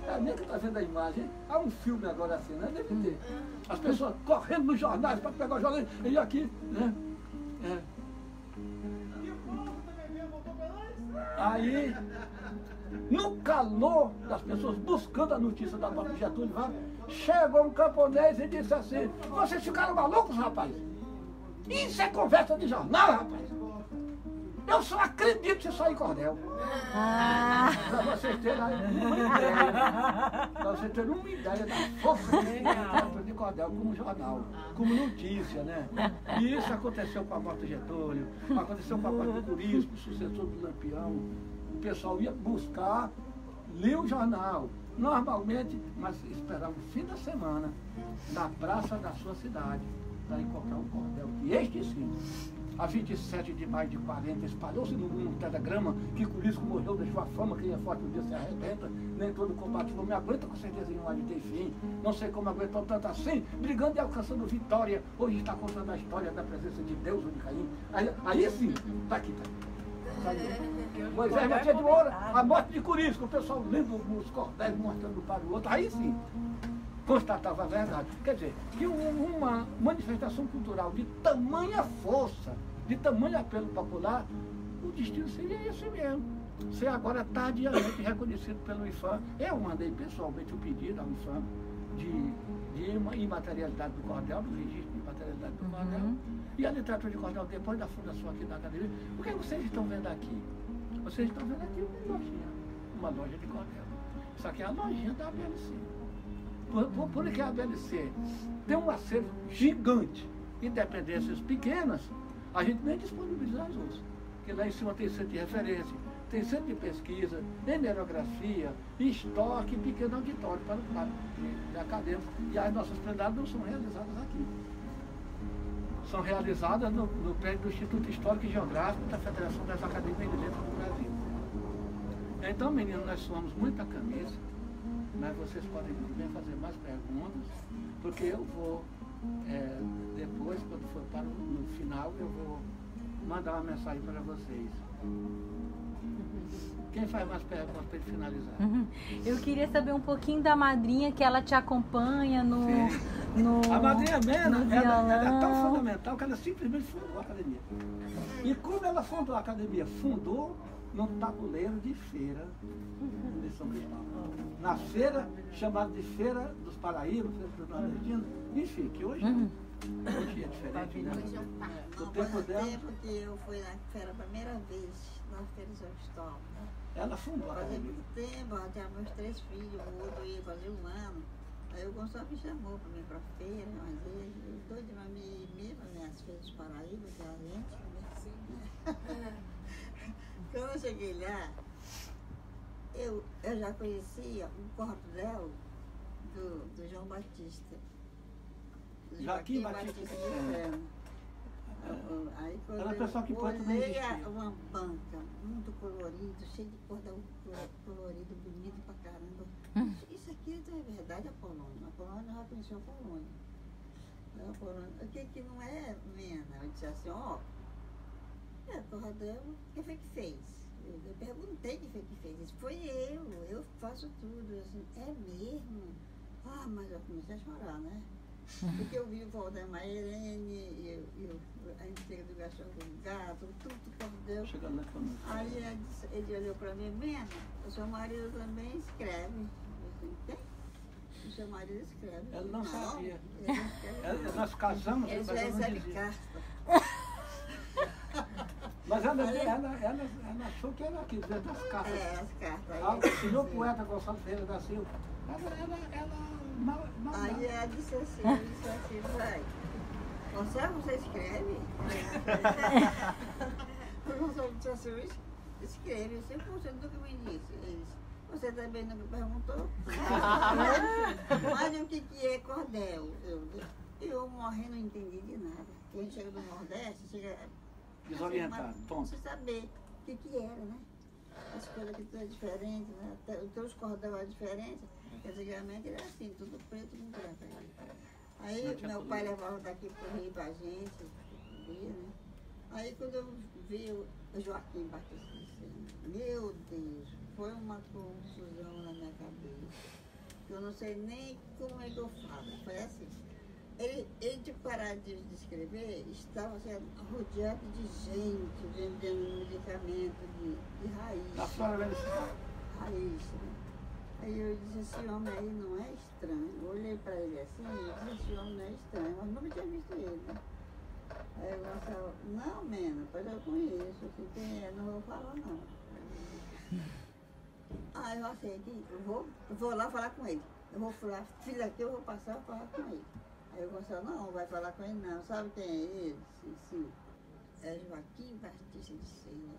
É nem que está vendo a imagem, hein? Há um filme agora assim, né? Deve ter. As pessoas correndo nos jornais para pegar os jornais, e aqui, né? Aí, no calor das pessoas buscando a notícia da morte de Getúlio Vargas, chegou um camponês e disse assim, vocês ficaram malucos, rapaz? Isso é conversa de jornal, rapaz. Eu só acredito se sair cordel. Para vocês terem uma ideia da força de cordel como jornal, como notícia, né? E isso aconteceu com a morte de Getúlio, aconteceu com a morte do Curisco, o sucessor do Lampião. O pessoal ia buscar, ler o jornal, normalmente, mas esperava o fim da semana, na praça da sua cidade, para encontrar um cordel. E este sim, a 27 de maio de 40, espalhou-se no telegrama que Curisco morreu, deixou a fama, quem é forte um dia se arrebenta, nem todo combate me aguenta, com certeza não há de ter fim. Não sei como aguentou tanto assim, brigando e alcançando vitória. Hoje está contando a história da presença de Deus ou de Caim. Aí sim, está aqui. Moisés batia de ouro, a morte de Curisco, o pessoal lendo os cordéis, mostrando para o outro. Aí sim, constatava a verdade. Quer dizer, que uma manifestação cultural de tamanha força de tamanho apelo popular, o destino seria esse mesmo. Ser agora tardiamente reconhecido pelo IFAM. Eu mandei pessoalmente o pedido ao IFAM de imaterialidade do cordel, do registro de imaterialidade do cordel, e a literatura de cordel depois da fundação aqui da academia. O que vocês estão vendo aqui? Vocês estão vendo aqui uma loja de cordel. Isso aqui é a lojinha da ABLC. Porque a ABLC tem um acervo gigante e dependências pequenas, a gente nem disponibiliza as outras. Porque lá em cima tem centro de referência, tem centro de pesquisa, hemerografia, estoque e pequeno auditório para o quadro de acadêmicos. E as nossas plenárias não são realizadas aqui. São realizadas no prédio do Instituto Histórico e Geográfico da Federação das Academias de Letras do Brasil. Então, meninos, nós somos muita camisa, mas vocês podem bem fazer mais perguntas, porque eu vou, depois, quando for para no final, eu vou mandar uma mensagem para vocês. Quem faz mais perguntas para ele finalizar? Eu queria saber um pouquinho da madrinha que ela te acompanha no A madrinha Mena, ela é tão fundamental que ela simplesmente fundou a academia. E quando ela fundou a academia, fundou num tabuleiro de feira de São Cristóvão. Na feira, chamada de Feira dos Paraíbas, Feira dos Nordestinos, enfim, que hoje é diferente, né? No tempo que eu fui na feira a primeira vez, na Feira de São Cristóvão. Ela fundou a Fazia academia. muito tempo, eu tinha meus 3 filhos, o outro ia fazer 1 ano. Aí o Gonçalo me chamou para ir para a feira, mas ele doido para me ir para minhas feiras dos Paraíba, que é a gente, né? Quando eu cheguei lá, eu já conhecia o cordel do João Batista. Do Joaquim Batista de Serra. Aí quando Era o pessoal que pode não olhei existir. uma banca muito colorido, cheio de cordel colorido, bonito pra caramba. Isso aqui então é verdade, a Polônia. A Polônia já conheceu a Polônia. O que não é Mena? Eu disse assim, cordel, quem foi que fez? Eu perguntei quem foi que fez. Ele disse, foi eu faço tudo. Assim, é mesmo? Mas eu comecei a chorar, né? Porque eu vi o Valdemar Irene, a entrega do Gastão do Gato, tudo cordel. Chegando lá comigo. Aí ele olhou para mim, Mena, o seu marido também escreve. Eu disse, quem? O seu marido escreve. Ela não sabia. Ele não escreve. Nós casamos, Ele mas já eu não recebe dizia. carta. Mas ela achou que era aqui, dentro das cartas. As cartas. O senhor poeta Gonçalo Ferreira da Silva, ela mal Aí ela disse assim, vai. Você escreve? O Gonçalo disse assim, escreve. Eu disse, poxa, nunca me disse. Ele disse, você também não me perguntou? Mas o que é cordel? Eu morrendo não entendi de nada. Quem chega do Nordeste, chega desorientado, tonto. sem saber o que era, né? As coisas que tudo é diferente, né? Até os teus cordel é diferente. Antigamente era assim, tudo preto com branco. Aí meu pai levava daqui pro Rio pra gente, via, né? Aí quando eu vi o Joaquim Batista dizendo, meu Deus, foi uma confusão na minha cabeça. Eu não sei nem como é que eu falo. Foi assim. Ele de parar de escrever, estava sendo rodeado de gente vendendo medicamento de raiz. A senhora vai Raiz, né? Aí eu disse, esse homem aí não é estranho. Eu olhei para ele assim e disse, esse homem não é estranho, mas nunca tinha visto ele, né? Aí eu Gonçalo, não, Mena, pois eu conheço, assim, quem é, não vou falar não. Aí eu achei que eu vou lá falar com ele. Eu vou falar, filho aqui, eu vou passar a falar com ele. Aí o Gonçalo, não vai falar com ele não, sabe quem é ele? Sim. É Joaquim Batista de Serra.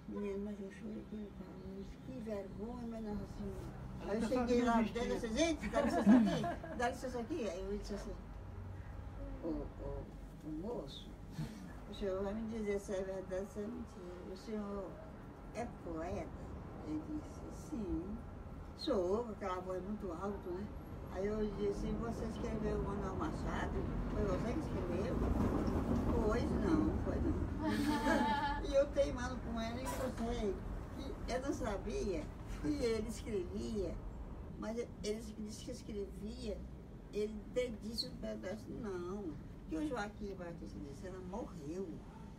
Menino, mas eu chorei aqui no país, que vergonha, mas não assim. Aí eu cheguei lá dentro, eu disse, gente, dá licença aqui, dá licença aqui. Aí eu disse assim, o moço, o senhor vai me dizer se é verdade ou se é mentira. O senhor é poeta? Ele disse, sim, sou, com aquela voz muito alta, né? Aí eu disse, você escreveu o Manuel Machado? Foi você que escreveu? Pois não, foi não. E eu teimando com ele e gostei. Eu não sabia que ele escrevia, mas ele disse que escrevia, ele disse um pedaço, não. que o Joaquim Batista de Sena morreu.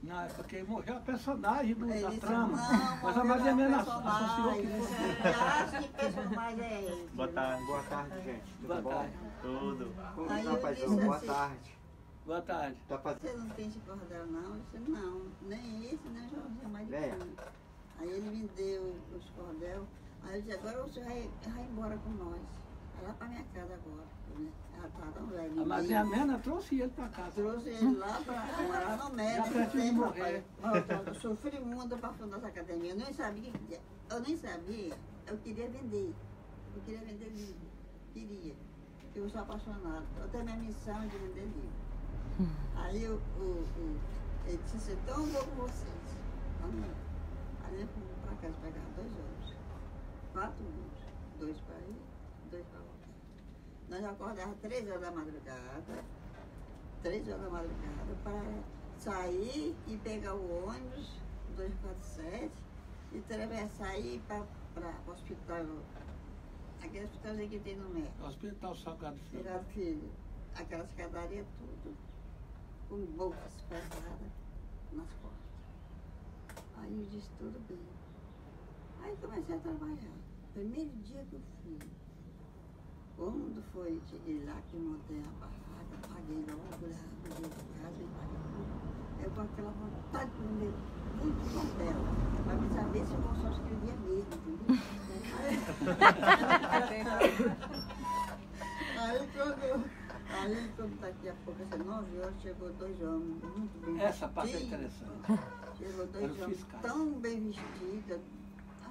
Não, é porque morreu a personagem da Ele disse, trama. não, Mas a morreu Maria Helena personagem. associou que fosse. Acho que personagem é ele. Boa tarde. Boa tarde, gente. Tudo Boa bom? tarde. Tudo. Como Aí está, eu paizão? disse Boa assim, tarde. Boa tarde. Tá fazendo... Você não tem esse cordel não? Eu disse, não, nem esse, nem o Joãozinho mais de Venha. cima. Aí ele me deu os cordel. Aí eu disse, agora você vai embora com nós. Vai lá pra minha casa agora. Né? Ela tá tão velha. A Maria Mena trouxe ele para casa. Trouxe ele lá para morar no médico. Já pertinho de morrer. Eu sofri muito para fundar essa academia. Eu nem sabia, eu queria vender. Eu queria vender livro. Queria. Eu sou apaixonada. Eu tenho minha missão de vender livro. Aí ele disse assim, então eu vou com vocês. Vamos lá. Aí eu fui para casa pegar 2 ônibus. 4 ônibus. 2 para ir, 2 para voltar. Nós acordávamos 3 horas da madrugada. 3 horas da madrugada para sair e pegar o ônibus 247 e atravessar e ir para o hospital, aquele hospitalzinho que tem no médico. Hospital Salgado Filho. Salgado Filho, aquela escadaria tudo, com bolsas pesadas nas costas. Aí eu disse, tudo bem. Aí comecei a trabalhar. Primeiro dia que eu fui. Quando foi, cheguei lá, que montei a barraca, paguei logo, mudei de casa e paguei tudo. Eu com aquela vontade de comer muito papel, para me saber se o moço escrevia mesmo, entendeu? Aí quando daqui a pouco, às 9 horas, chegou 2 homens muito bem Essa parte é vestidos. interessante. Chegou 2 Era o homens fiscal. tão bem vestidos.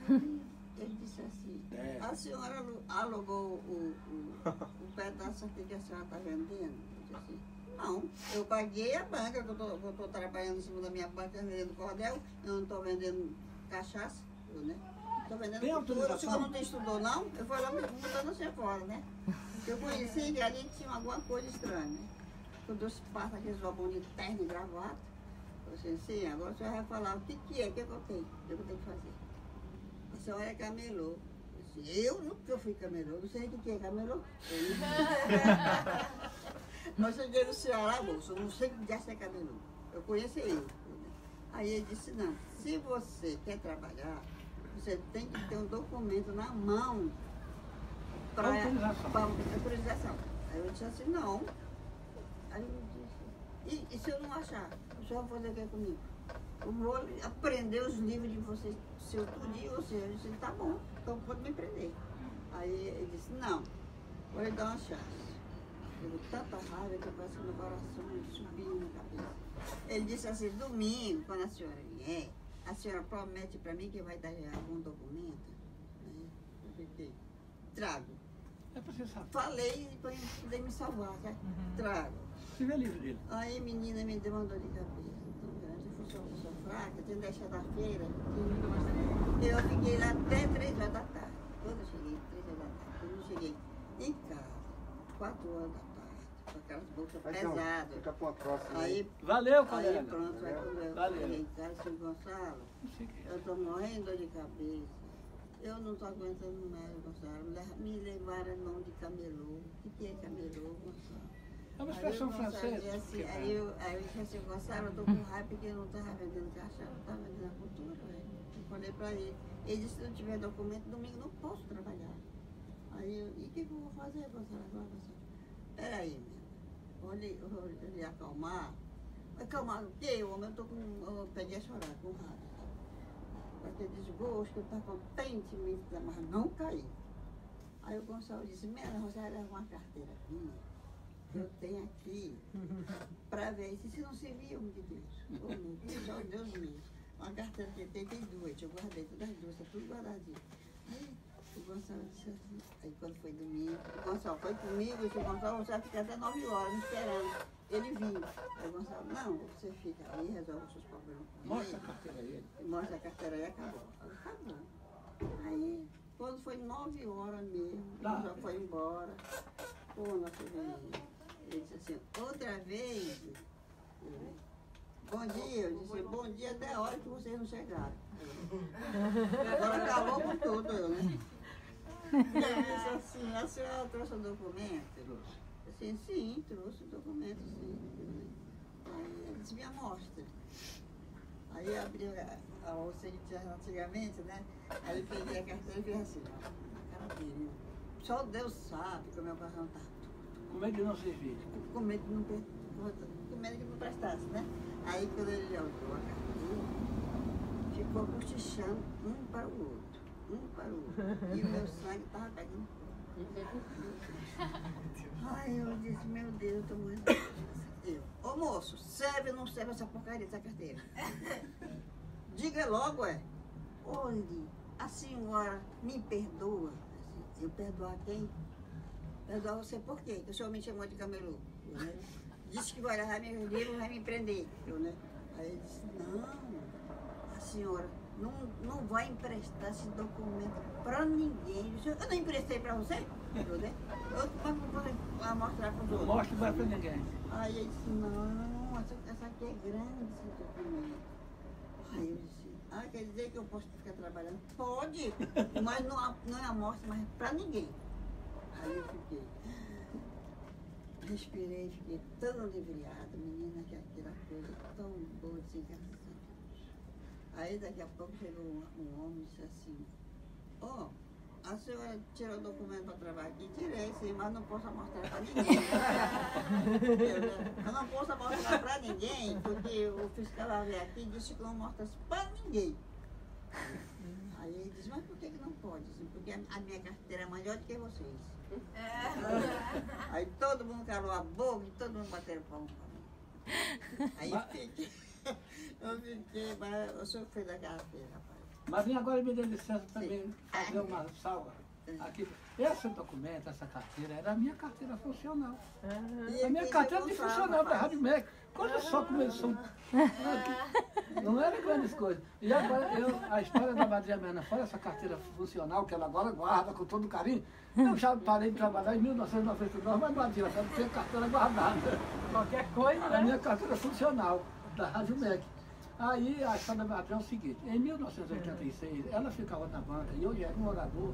Aí ele disse assim, É. a senhora alugou o pedaço aqui que a senhora está vendendo? Eu disse assim, não, eu paguei a banca, que eu estou trabalhando em cima da minha banca vendendo cordel, eu não estou vendendo cachaça, né? Estou vendendo Tem cultura, o autorização? senhor não estudou não? Eu fui lá botando você fora, né? Eu conheci que ali tinha alguma coisa estranha, né? Quando eu passo aqueles vagões de terno e gravata, eu disse assim, agora o senhor vai falar o que é que eu tenho que fazer. A senhora é camelô. Eu disse, eu nunca fui camelô, não sei o que é camelô. Nós cheguei no Ceará, moço, eu não sei o que é camelô. Eu conheci ele. Aí ele disse, não, se você quer trabalhar, você tem que ter um documento na mão para autorização. Aí eu disse assim, não. Aí eu disse, e se eu não achar? O senhor vai fazer o que comigo? Eu vou aprender os livros de vocês, seu dia, ou seja, eu disse, tá bom, então pode me prender. Aí ele disse, não, vou lhe dar uma chance. Eu tive tanta raiva que parece que meu coração subiu na cabeça. Ele disse assim, domingo, quando a senhora vier, a senhora promete para mim que vai dar algum documento? Né? Eu fiquei, trago. É para você saber. Falei para poder me salvar, certo? Trago. Você vê livro dele. Aí a menina me deu uma dor de cabeça tão grande, eu fui uma pessoa fraca, tinha deixado da feira. Eu fiquei lá até 3 horas da tarde. Quando eu cheguei, 3 horas da tarde, quando eu cheguei em casa, 4 horas da tarde, com aquelas bolsas pesadas. Fica para uma próxima. Aí, Valeu, colega. aí pronto, aí quando eu Valeu. cheguei em casa, seu Gonçalo, Não sei o que é. eu estou morrendo de dor de cabeça. Eu não estou aguentando mais, Gonçalo. Me levaram em nome de camelô. O que é camelô, Gonçalo? É uma expressão Aí o Gonçalo francesa. disse assim, aí eu disse assim, Gonçalo, eu estou com raiva porque eu não estava vendendo cachaça, eu estava vendendo a cultura. Eu falei para ele. Ele disse, se não tiver documento, domingo não posso trabalhar. Aí eu, e o que eu vou fazer, Gonçalo? Agora, Gonçalo, peraí, meu. Vou lhe acalmar. Acalmar o quê, homem? Eu peguei a chorar com raiva. Aquele desgosto, eu estava contente, mas não caí. Aí o Gonçalo disse, Mena, você vai levar uma carteira minha, que eu tenho aqui, para ver se não servia, homem de Deus. Oh, meu Deus, oh, Deus meu. Uma carteira que tem 2, eu guardei todas as 2, está tudo guardadinho. Aí o Gonçalo disse assim, aí quando foi domingo, o Gonçalo foi comigo, e disse, Gonçalo, você vai ficar até 9 horas me esperando. Ele viu. Aí o Gonçalo, não, você fica aí, resolve os seus problemas. Mostra a carteira aí. Mostra a carteira aí, acabou. Acabou. Aí, quando foi 9 horas mesmo, Tá. ele já foi embora. Pô, nosso menino. Ele disse assim, outra vez, bom dia. Eu disse, bom dia até a hora que vocês não chegaram. Agora acabou com tudo, eu, né? Ele disse assim, a senhora trouxe o documento? Trouxe. Assim, sim, trouxe o documento, sim. disse, me amostre. Aí eu abri a bolsa que tinha antigamente, né? Aí eu peguei a carteira e fiz assim, ó, na cara dele. Só Deus sabe que o meu coração tá Com medo de não servir. com medo de não, com medo que não prestasse, né? Aí quando ele olhou a carteira, ficou cochichando um para o outro. E o meu sangue estava pegando fogo. Ai, eu disse, meu Deus, eu tô morrendo. Ô moço, serve ou não serve essa porcaria dessa carteira? Diga logo, Olhe, a senhora me perdoa. Eu perdoar quem? Perdoar você por quê? Que o senhor me chamou de camelô. Né? Disse que vai levar meus livros, vai me prender. Né? Aí ele disse, não, a senhora não vai emprestar esse documento para ninguém. Eu não emprestei para você? Né? Eu não vou mostrar para os outros. Não mostra mais para ninguém. Aí ele disse, não, essa aqui é grande, esse documento. Aí eu disse, quer dizer que eu posso ficar trabalhando? Pode, mas não amostra mais para ninguém. Aí eu fiquei, respirei, fiquei tão aliviada, menina, que aquela coisa tão boa, assim, graças a Deus. Aí daqui a pouco chegou um homem e disse assim, a senhora tirou o documento para trabalhar aqui? Tirei, sim, mas não posso mostrar para ninguém. Eu não posso mostrar para ninguém, porque o fiscal vai vir aqui e disse que não mostra para ninguém. Aí ele disse, mas por que não pode? Porque a minha carteira é maior do que vocês. Aí todo mundo calou a boca e todo mundo bateu palma para mim. Aí eu fiquei, mas eu sofri da carteira, rapaz. Mas agora me dê licença também fazer uma salva aqui. Esse documento, essa carteira, era a minha carteira funcional. A minha carteira de funcional da Rádio MEC. Quando só começou. Não era grandes coisas. E agora, a história da Madrinha Mena, fora essa carteira funcional, que ela agora guarda com todo carinho, eu já parei de trabalhar em 1999, mas Madrinha, eu tinha carteira guardada. Qualquer coisa, né? A minha carteira funcional da Rádio MEC. Aí a história da Madrinha é o seguinte, em 1986, ela ficava na banca e eu já era um orador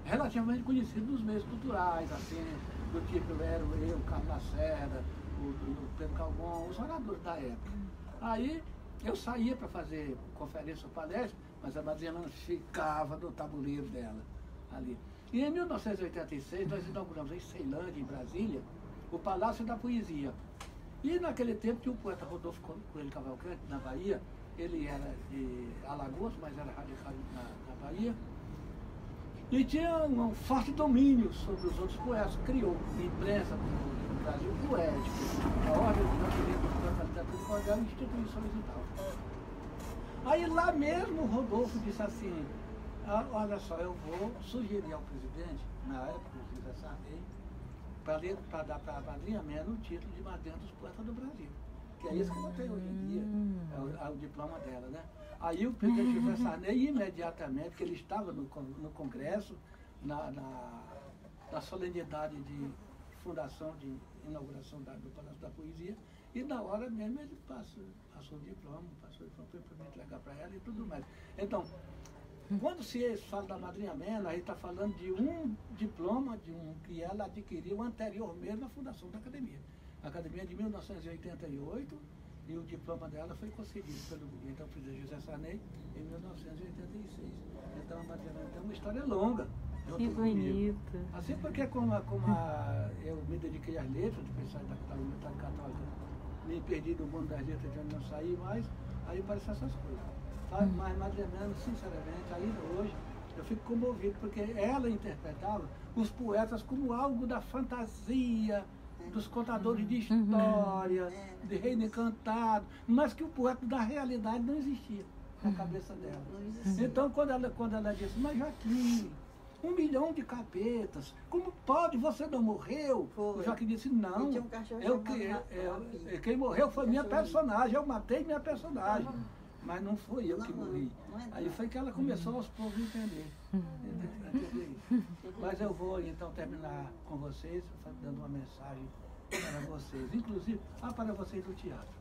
relativamente conhecido nos meios culturais, assim, do tipo era eu, o Carlos Lacerda, o Pedro Calvon, os oradores da época. Aí eu saía para fazer conferência ou palestra, mas a Madrinha Mena ficava no tabuleiro dela ali. E em 1986 nós inauguramos em Ceilândia, em Brasília, o Palácio da Poesia. E naquele tempo tinha o poeta Rodolfo Coelho Cavalcante, na Bahia, ele era de Alagoas, mas era radicado na Bahia, e tinha um forte domínio sobre os outros poetas, criou imprensa no Brasil poética, a Ordem dos Brasileiros da Literatura Cordial e instituições e tal. Aí lá mesmo o Rodolfo disse assim, olha só, eu vou sugerir ao presidente, na época o José Sarney, para dar para a Madrinha Mena o título de Madrinha dos Poetas do Brasil. Que é isso que ela tem hoje em dia, é o diploma dela, né? Aí o presidente José Sarney, imediatamente, que ele estava no Congresso, na solenidade de fundação, de inauguração do Palácio da Poesia, e na hora mesmo ele passou o diploma para me entregar para ela e tudo mais. Então, quando se fala da Madrinha Mena, aí está falando de um diploma que ela adquiriu anteriormente na fundação da Academia. A Academia é de 1988 e o diploma dela foi concedido pelo então presidente José Sarney em 1986. Então a Madrinha Mena tem uma história longa. Que bonito. Assim porque eu me dediquei às letras, de pensar da Universidade Católica, me perdi do mundo das letras, já não saí mais, aí aparecem essas coisas. Mas Madrinha Mena, sinceramente, ainda hoje, eu fico comovido, porque ela interpretava os poetas como algo da fantasia, dos contadores de história, de reino encantado, mas que o poeta da realidade não existia na cabeça dela. Então, quando ela disse, mas Joaquim, 1 milhão de capetas, como pode? Você não morreu? O Joaquim disse, não, quem morreu foi minha personagem, eu matei minha personagem. Mas não foi eu que morri. Aí foi que ela começou aos poucos a entender isso. Mas eu vou então terminar com vocês, dando uma mensagem para vocês, inclusive para vocês do teatro.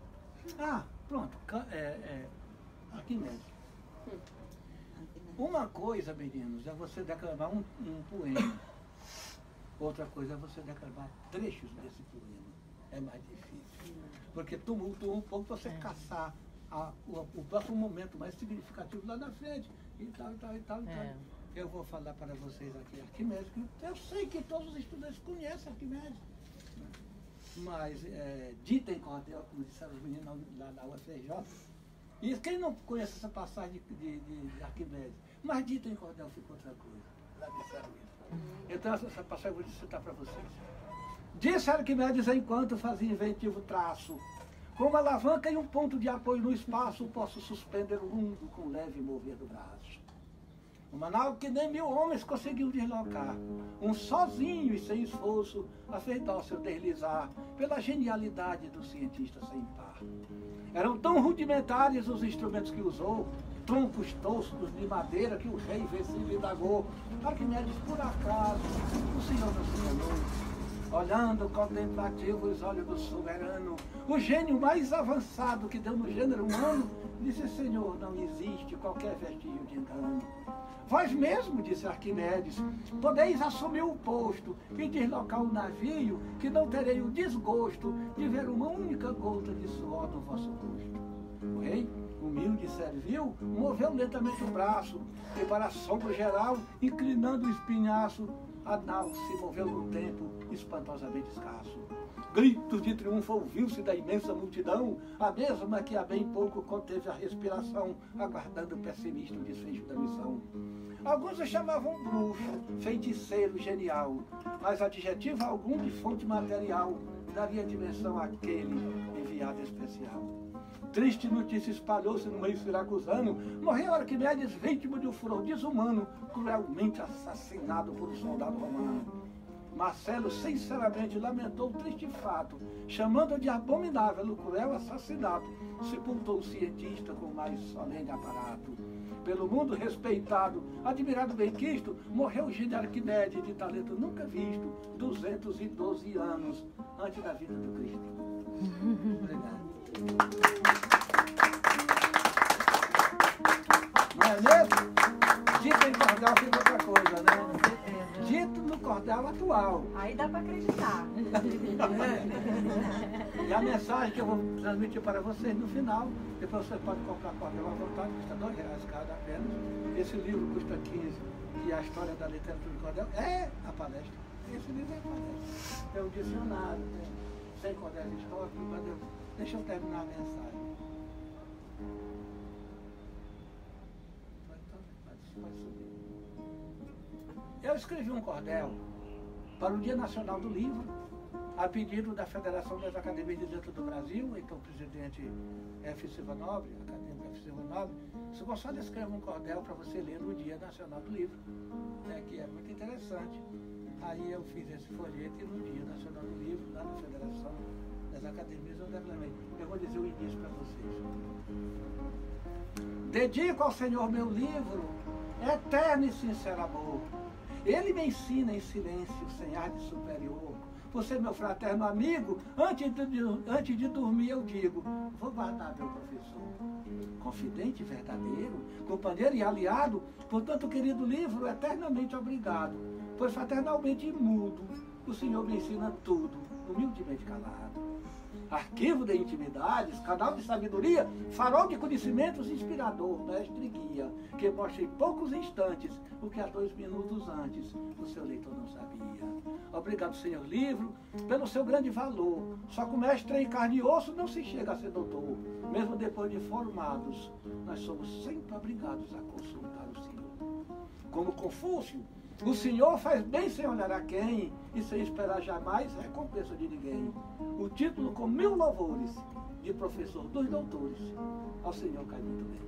Pronto, aqui mesmo. Uma coisa, meninos, é você declamar um poema. Outra coisa é você declamar trechos desse poema. é mais difícil. Porque tumultua um pouco para você caçar o próximo momento mais significativo lá na frente. E tal. Eu vou falar para vocês aqui Arquimedes, que eu sei que todos os estudantes conhecem Arquimedes. Mas dita em cordel, como disseram os meninos lá na UFRJ, e quem não conhece essa passagem de Arquimedes, mas dita em cordel ficou outra coisa. Lá disseram isso. Então essa passagem eu vou citar para vocês. Disse Arquimedes enquanto fazia inventivo traço, com uma alavanca e um ponto de apoio no espaço, posso suspender o mundo com leve mover do braço. Uma nau que nem 1000 homens conseguiu deslocar, um sozinho e sem esforço, afeitou-se ao deslizar, pela genialidade do cientista sem par. Eram tão rudimentares os instrumentos que usou, troncos toscos de madeira que o rei vencido indagou. Arquimedes, por acaso, o senhor não se enganou. Olhando contemplativo os olhos do soberano, o gênio mais avançado que deu no gênero humano, disse: Senhor, não existe qualquer vestígio de engano. Vós mesmo, disse Arquimedes, podeis assumir o posto e deslocar o navio, que não terei o desgosto de ver uma única gota de suor no vosso rosto. O rei, humilde e servil, moveu lentamente o braço, e para assombro geral, inclinando o espinhaço, a nau se moveu no tempo espantosamente escasso. Gritos de triunfo ouviu-se da imensa multidão, a mesma que há bem pouco conteve a respiração, aguardando o pessimista o desfecho da missão. Alguns o chamavam bruxo, feiticeiro, genial, mas adjetivo algum de fonte material daria dimensão àquele enviado especial. Triste notícia espalhou-se no meio siracusano, morreu Arquimedes vítima de um furor desumano, cruelmente assassinado por um soldado romano. Marcelo sinceramente lamentou o triste fato, chamando de abominável o cruel assassinato, sepultou o cientista com o mais solene aparato. Pelo mundo respeitado, admirado, benquisto, morreu o gênio Arquimedes, de talento nunca visto, 212 anos antes da vida do Cristo. Obrigado. Não é mesmo? Dito em cordel fica outra coisa, né? Dito no cordel atual. Aí dá para acreditar. E a mensagem que eu vou transmitir para vocês no final, depois você pode comprar cordel à vontade, custa R$2 cada apenas. Esse livro custa 15, e a história da literatura de cordel é a palestra. Esse livro é a palestra. É o dicionário, né? Sem cordel histórico. Deixa eu terminar a mensagem. Vai subir. Eu escrevi um cordel para o Dia Nacional do Livro, a pedido da Federação das Academias de Letras do Brasil, então o presidente F. Silva Nobre, acadêmico F. Silva Nobre, se Gonçalo escreve um cordel para você ler no Dia Nacional do Livro, né, que é muito interessante. Aí eu fiz esse folheto e no Dia Nacional do Livro, lá na Federação das Academias, eu vou dizer o início para vocês. Dedico ao Senhor meu livro, eterno e sincero amor. Ele me ensina em silêncio, sem ar de superior. Você, meu fraterno amigo, antes de dormir eu digo, vou guardar meu professor. Confidente verdadeiro, companheiro e aliado, portanto, querido livro, eternamente obrigado, pois fraternalmente mudo, o Senhor me ensina tudo, humildemente calado. Arquivo de intimidades, canal de sabedoria, farol de conhecimentos, inspirador, mestre e guia, que mostra em poucos instantes o que há 2 minutos antes o seu leitor não sabia. Obrigado, Senhor Livro, pelo seu grande valor. Só com mestre em carne e osso não se chega a ser doutor. Mesmo depois de formados, nós somos sempre obrigados a consultar o Senhor. Como Confúcio, o Senhor faz bem sem olhar a quem e sem esperar jamais recompensa de ninguém. O título com 1000 louvores de professor dos doutores ao Senhor cai muito bem.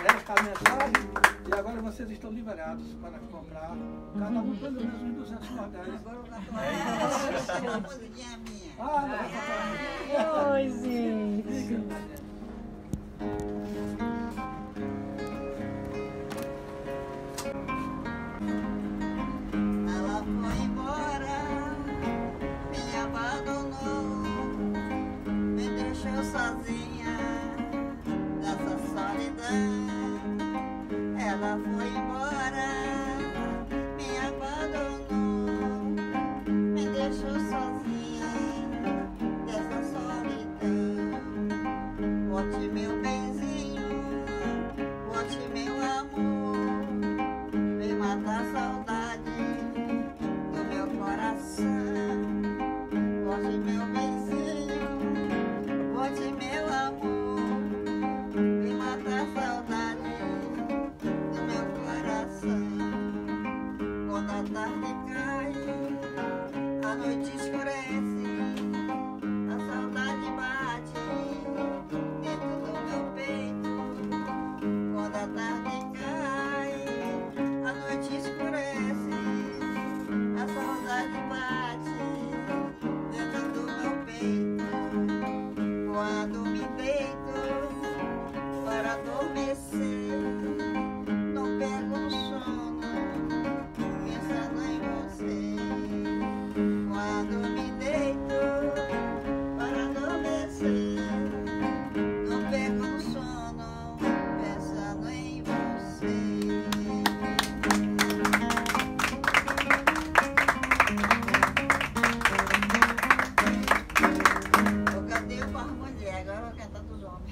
Esta é a mensagem e agora vocês estão liberados para comprar cada um pelo menos uns 200 cordéis. Agora eu vou cantar uma musiquinha minha. Ah, não vai cantar. Oi, gente. Ela foi embora, me abandonou, me deixou sozinha nessa solidão. Ela foi embora, escurece, a saudade bate dentro do meu peito. Quando a tarde cai, a noite escurece, a saudade bate dentro do meu peito. Quando me deito para adormecer, não pego no sono, pensando em você. Quando me deito para adormecer, não pego no sono, pensando em você. Eu cantei para as mulheres, agora eu vou cantar dos homens.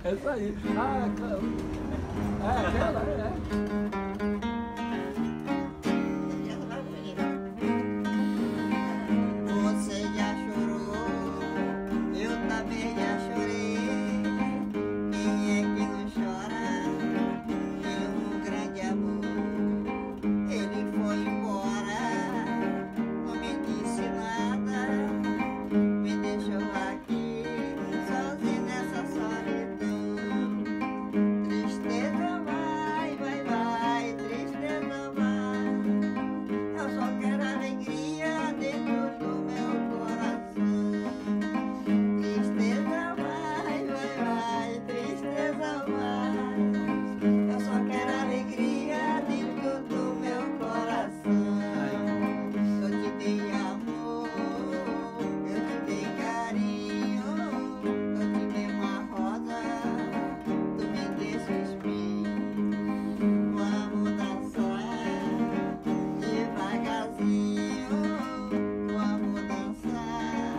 É isso aí. Ah, é aquela, é. Você já chorou, eu também já chorei. Quem é que não chora pelo um grande amor? Ele foi embora, não me disse nada, me deixou aqui sozinho nessa solidão. Tristeza vai, vai, vai, tristeza vai. Eu só quero alegria dentro do meu coração. Tristeza vai, vai, vai, tristeza vai. Eu só quero alegria dentro do meu coração. Eu te dei amor, eu te dei carinho, eu te dei uma rosa, tu me deste espinho. Vamos dançar devagarzinho, vamos dançar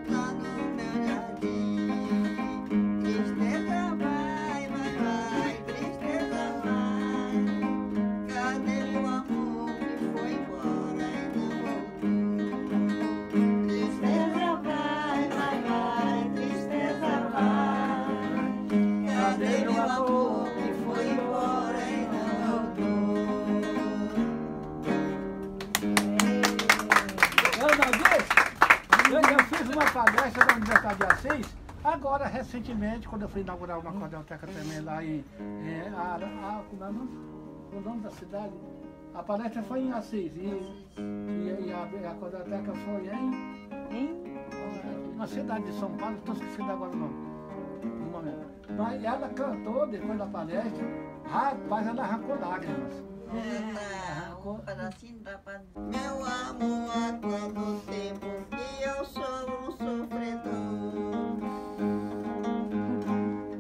lá no meu jardim. Tristeza vai, vai, vai, tristeza vai. Cadê o amor que foi embora e não voltou? Tristeza vai, vai, vai, tristeza vai. Cadê o amor que foi embora e não voltou? Eu fiz uma palestra na Universidade de Assis, agora recentemente, quando eu fui inaugurar uma cordioteca também lá em como é o nome? O nome da cidade? A palestra foi em Assis e a cordioteca foi na cidade de São Paulo, estou esquecendo agora o nome. No momento. Mas ela cantou depois da palestra, rapaz, ela arrancou lágrimas. Um pedacinho da pan... Meu amor, há quanto tempo que eu sou um sofredor.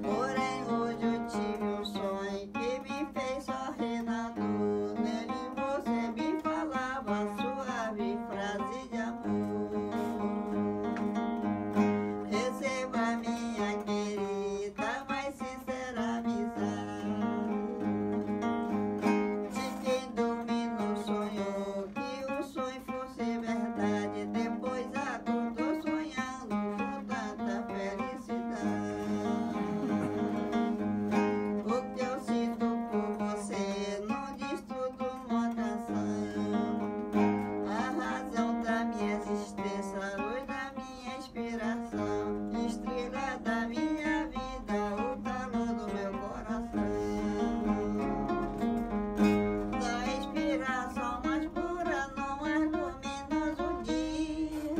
Porém hoje eu tive um sonho que me fez sorrir na dor. Nele você me falava suave frase de amor. Receba minha querida, mais sincera amizade. De quem dormindo sonhou que o sonho fosse verdade. Depois acordou sonhando com tanta felicidade. O que eu sinto por você não diz tudo numa canção. A razão da minha existência, a luz da minha inspiração, estrela da minha vida, o calor do meu coração. Da inspiração mais pura, não arco menos um dia.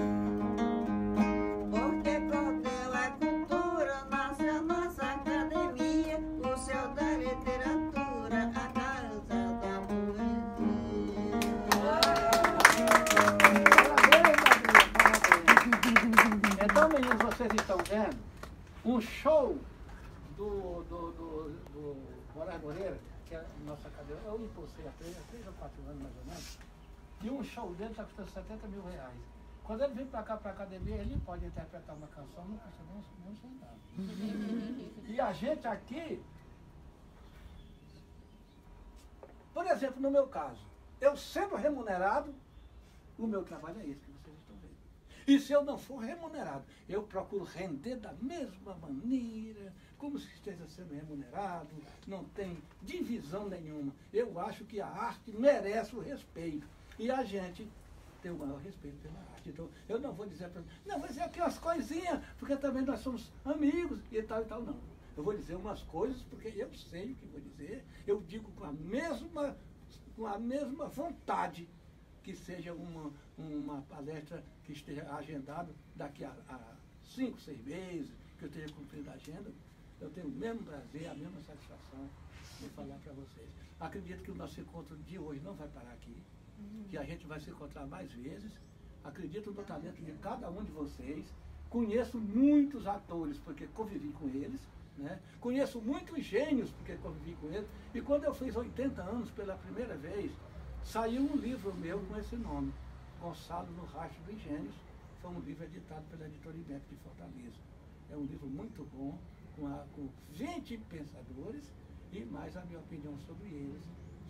Porque cordel é cultura, nasce a nossa academia, o céu da literatura, a casa da poesia. Então, meninos, vocês estão vendo um show do Moraes Moreira, que é a nossa academia. Eu impulsei há 3 ou 4 anos mais ou menos, e um show dele está custando R$70 mil. Quando ele vem para cá, para a academia, ele pode interpretar uma canção, não custa nem um centavo. E a gente aqui, por exemplo, no meu caso, eu sendo remunerado, o meu trabalho é esse que vocês estão vendo. E se eu não for remunerado, eu procuro render da mesma maneira, como se esteja sendo remunerado, não tem divisão nenhuma. Eu acho que a arte merece o respeito. E a gente tem o maior respeito pela arte. Então, eu não vou dizer para não, mas é aqui umas coisinhas, porque também nós somos amigos e tal, não. Eu vou dizer umas coisas porque eu sei o que vou dizer, eu digo com a mesma vontade que seja uma palestra que esteja agendada daqui a 5, 6 meses, que eu esteja cumprindo a agenda. Eu tenho o mesmo prazer, a mesma satisfação de falar para vocês. Acredito que o nosso encontro de hoje não vai parar aqui, que a gente vai se encontrar mais vezes. Acredito no talento de cada um de vocês. Conheço muitos atores, porque convivi com eles, né? Conheço muitos gênios, porque convivi com eles. E quando eu fiz 80 anos pela primeira vez, saiu um livro meu com esse nome, Gonçalo no Rastro dos Gênios. Foi um livro editado pela editora IBEP de Fortaleza. É um livro muito bom, com 20 pensadores e mais a minha opinião sobre eles,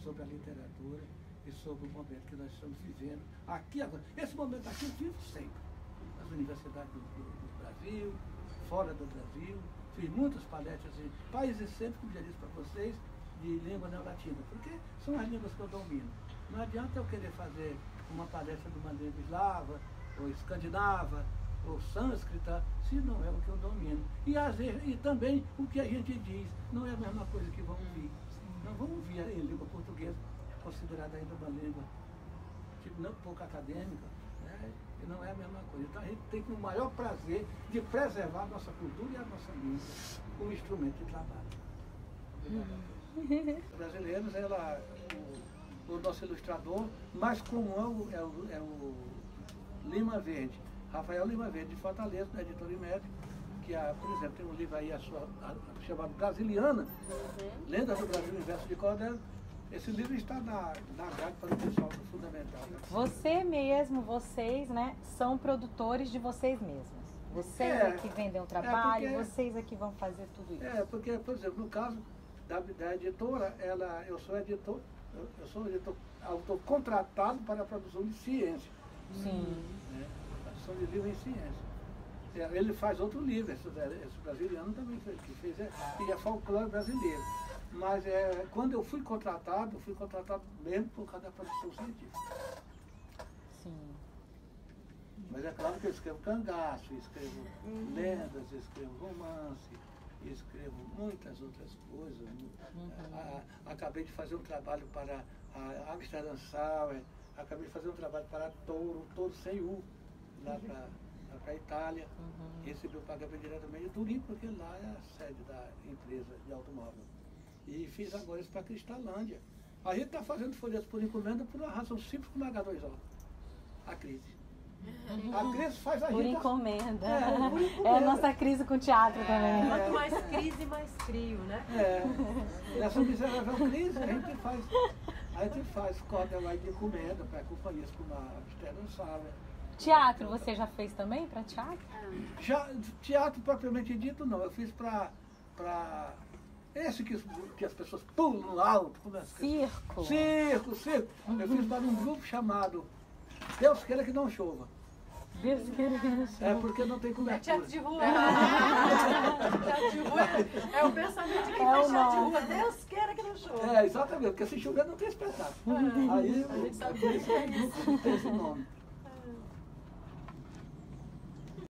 sobre a literatura e sobre o momento que nós estamos vivendo aqui agora. Esse momento aqui eu vivo sempre. Nas universidades do Brasil, fora do Brasil. Fiz muitas palestras em países sempre, como já disse para vocês, de língua neolatina, porque são as línguas que eu domino. Não adianta eu querer fazer uma palestra de uma língua eslava, ou escandinava, ou sânscrita, se não é o que eu domino. E também o que a gente diz não é a mesma coisa que vão ouvir. Não vão ouvir em língua portuguesa, considerada ainda uma língua tipo, não pouco acadêmica, né? E não é a mesma coisa. Então a gente tem o maior prazer de preservar a nossa cultura e a nossa língua como instrumento de trabalho. Os brasileiros, o nosso ilustrador mais comum é o Lima Verde, Rafael Lima Verde, de Fortaleza, da editora IMED, que, por exemplo, tem um livro aí chamado Brasiliana, Lenda do Brasil Universo de Cordel. Esse livro está na grade para o pessoal do Fundamental. Vocês, né, são produtores de vocês mesmos. Vocês é que vendem o trabalho, vocês é que vão fazer tudo isso. Porque, por exemplo, no caso da editora, eu sou autor contratado para a produção de ciência. Sim. Né? Produção de livro em ciência. Ele faz outro livro, esse brasiliano também que fez, e é folclore brasileiro. Mas quando eu fui contratado mesmo por causa da produção científica. Sim. Mas é claro que eu escrevo cangaço, escrevo lendas, escrevo romance, escrevo muitas outras coisas. Acabei de fazer um trabalho para a Amsterdam Sauer, acabei de fazer um trabalho para Touro sem U, lá para a Itália. Recebi o pagamento diretamente de Turim, porque lá é a sede da empresa de automóvel. E fiz agora isso para a Cristalândia. A gente está fazendo folhetos por encomenda por uma razão simples como H2O, a crise. A crise faz a gente... Por encomenda. É a nossa crise com teatro também. Quanto mais crise, mais frio, né? Nessa miserável crise, a gente faz cópia lá de encomenda para companhias como a Amsterdam Sauer. Teatro, você já fez também para teatro? Teatro propriamente dito, não. Eu fiz para esse que as pessoas pulam no alto. Circo. Circo. Eu fiz para um grupo chamado Deus Queira Que Não Chova. Deus queira que não chova. É porque não tem cobertura. Teatro de rua. Teatro de rua é o pensamento de quem faz teatro de rua. Deus queira que não chova. Exatamente, porque se chover não tem espetáculo. Aí a gente sabe que esse grupo tem esse nome.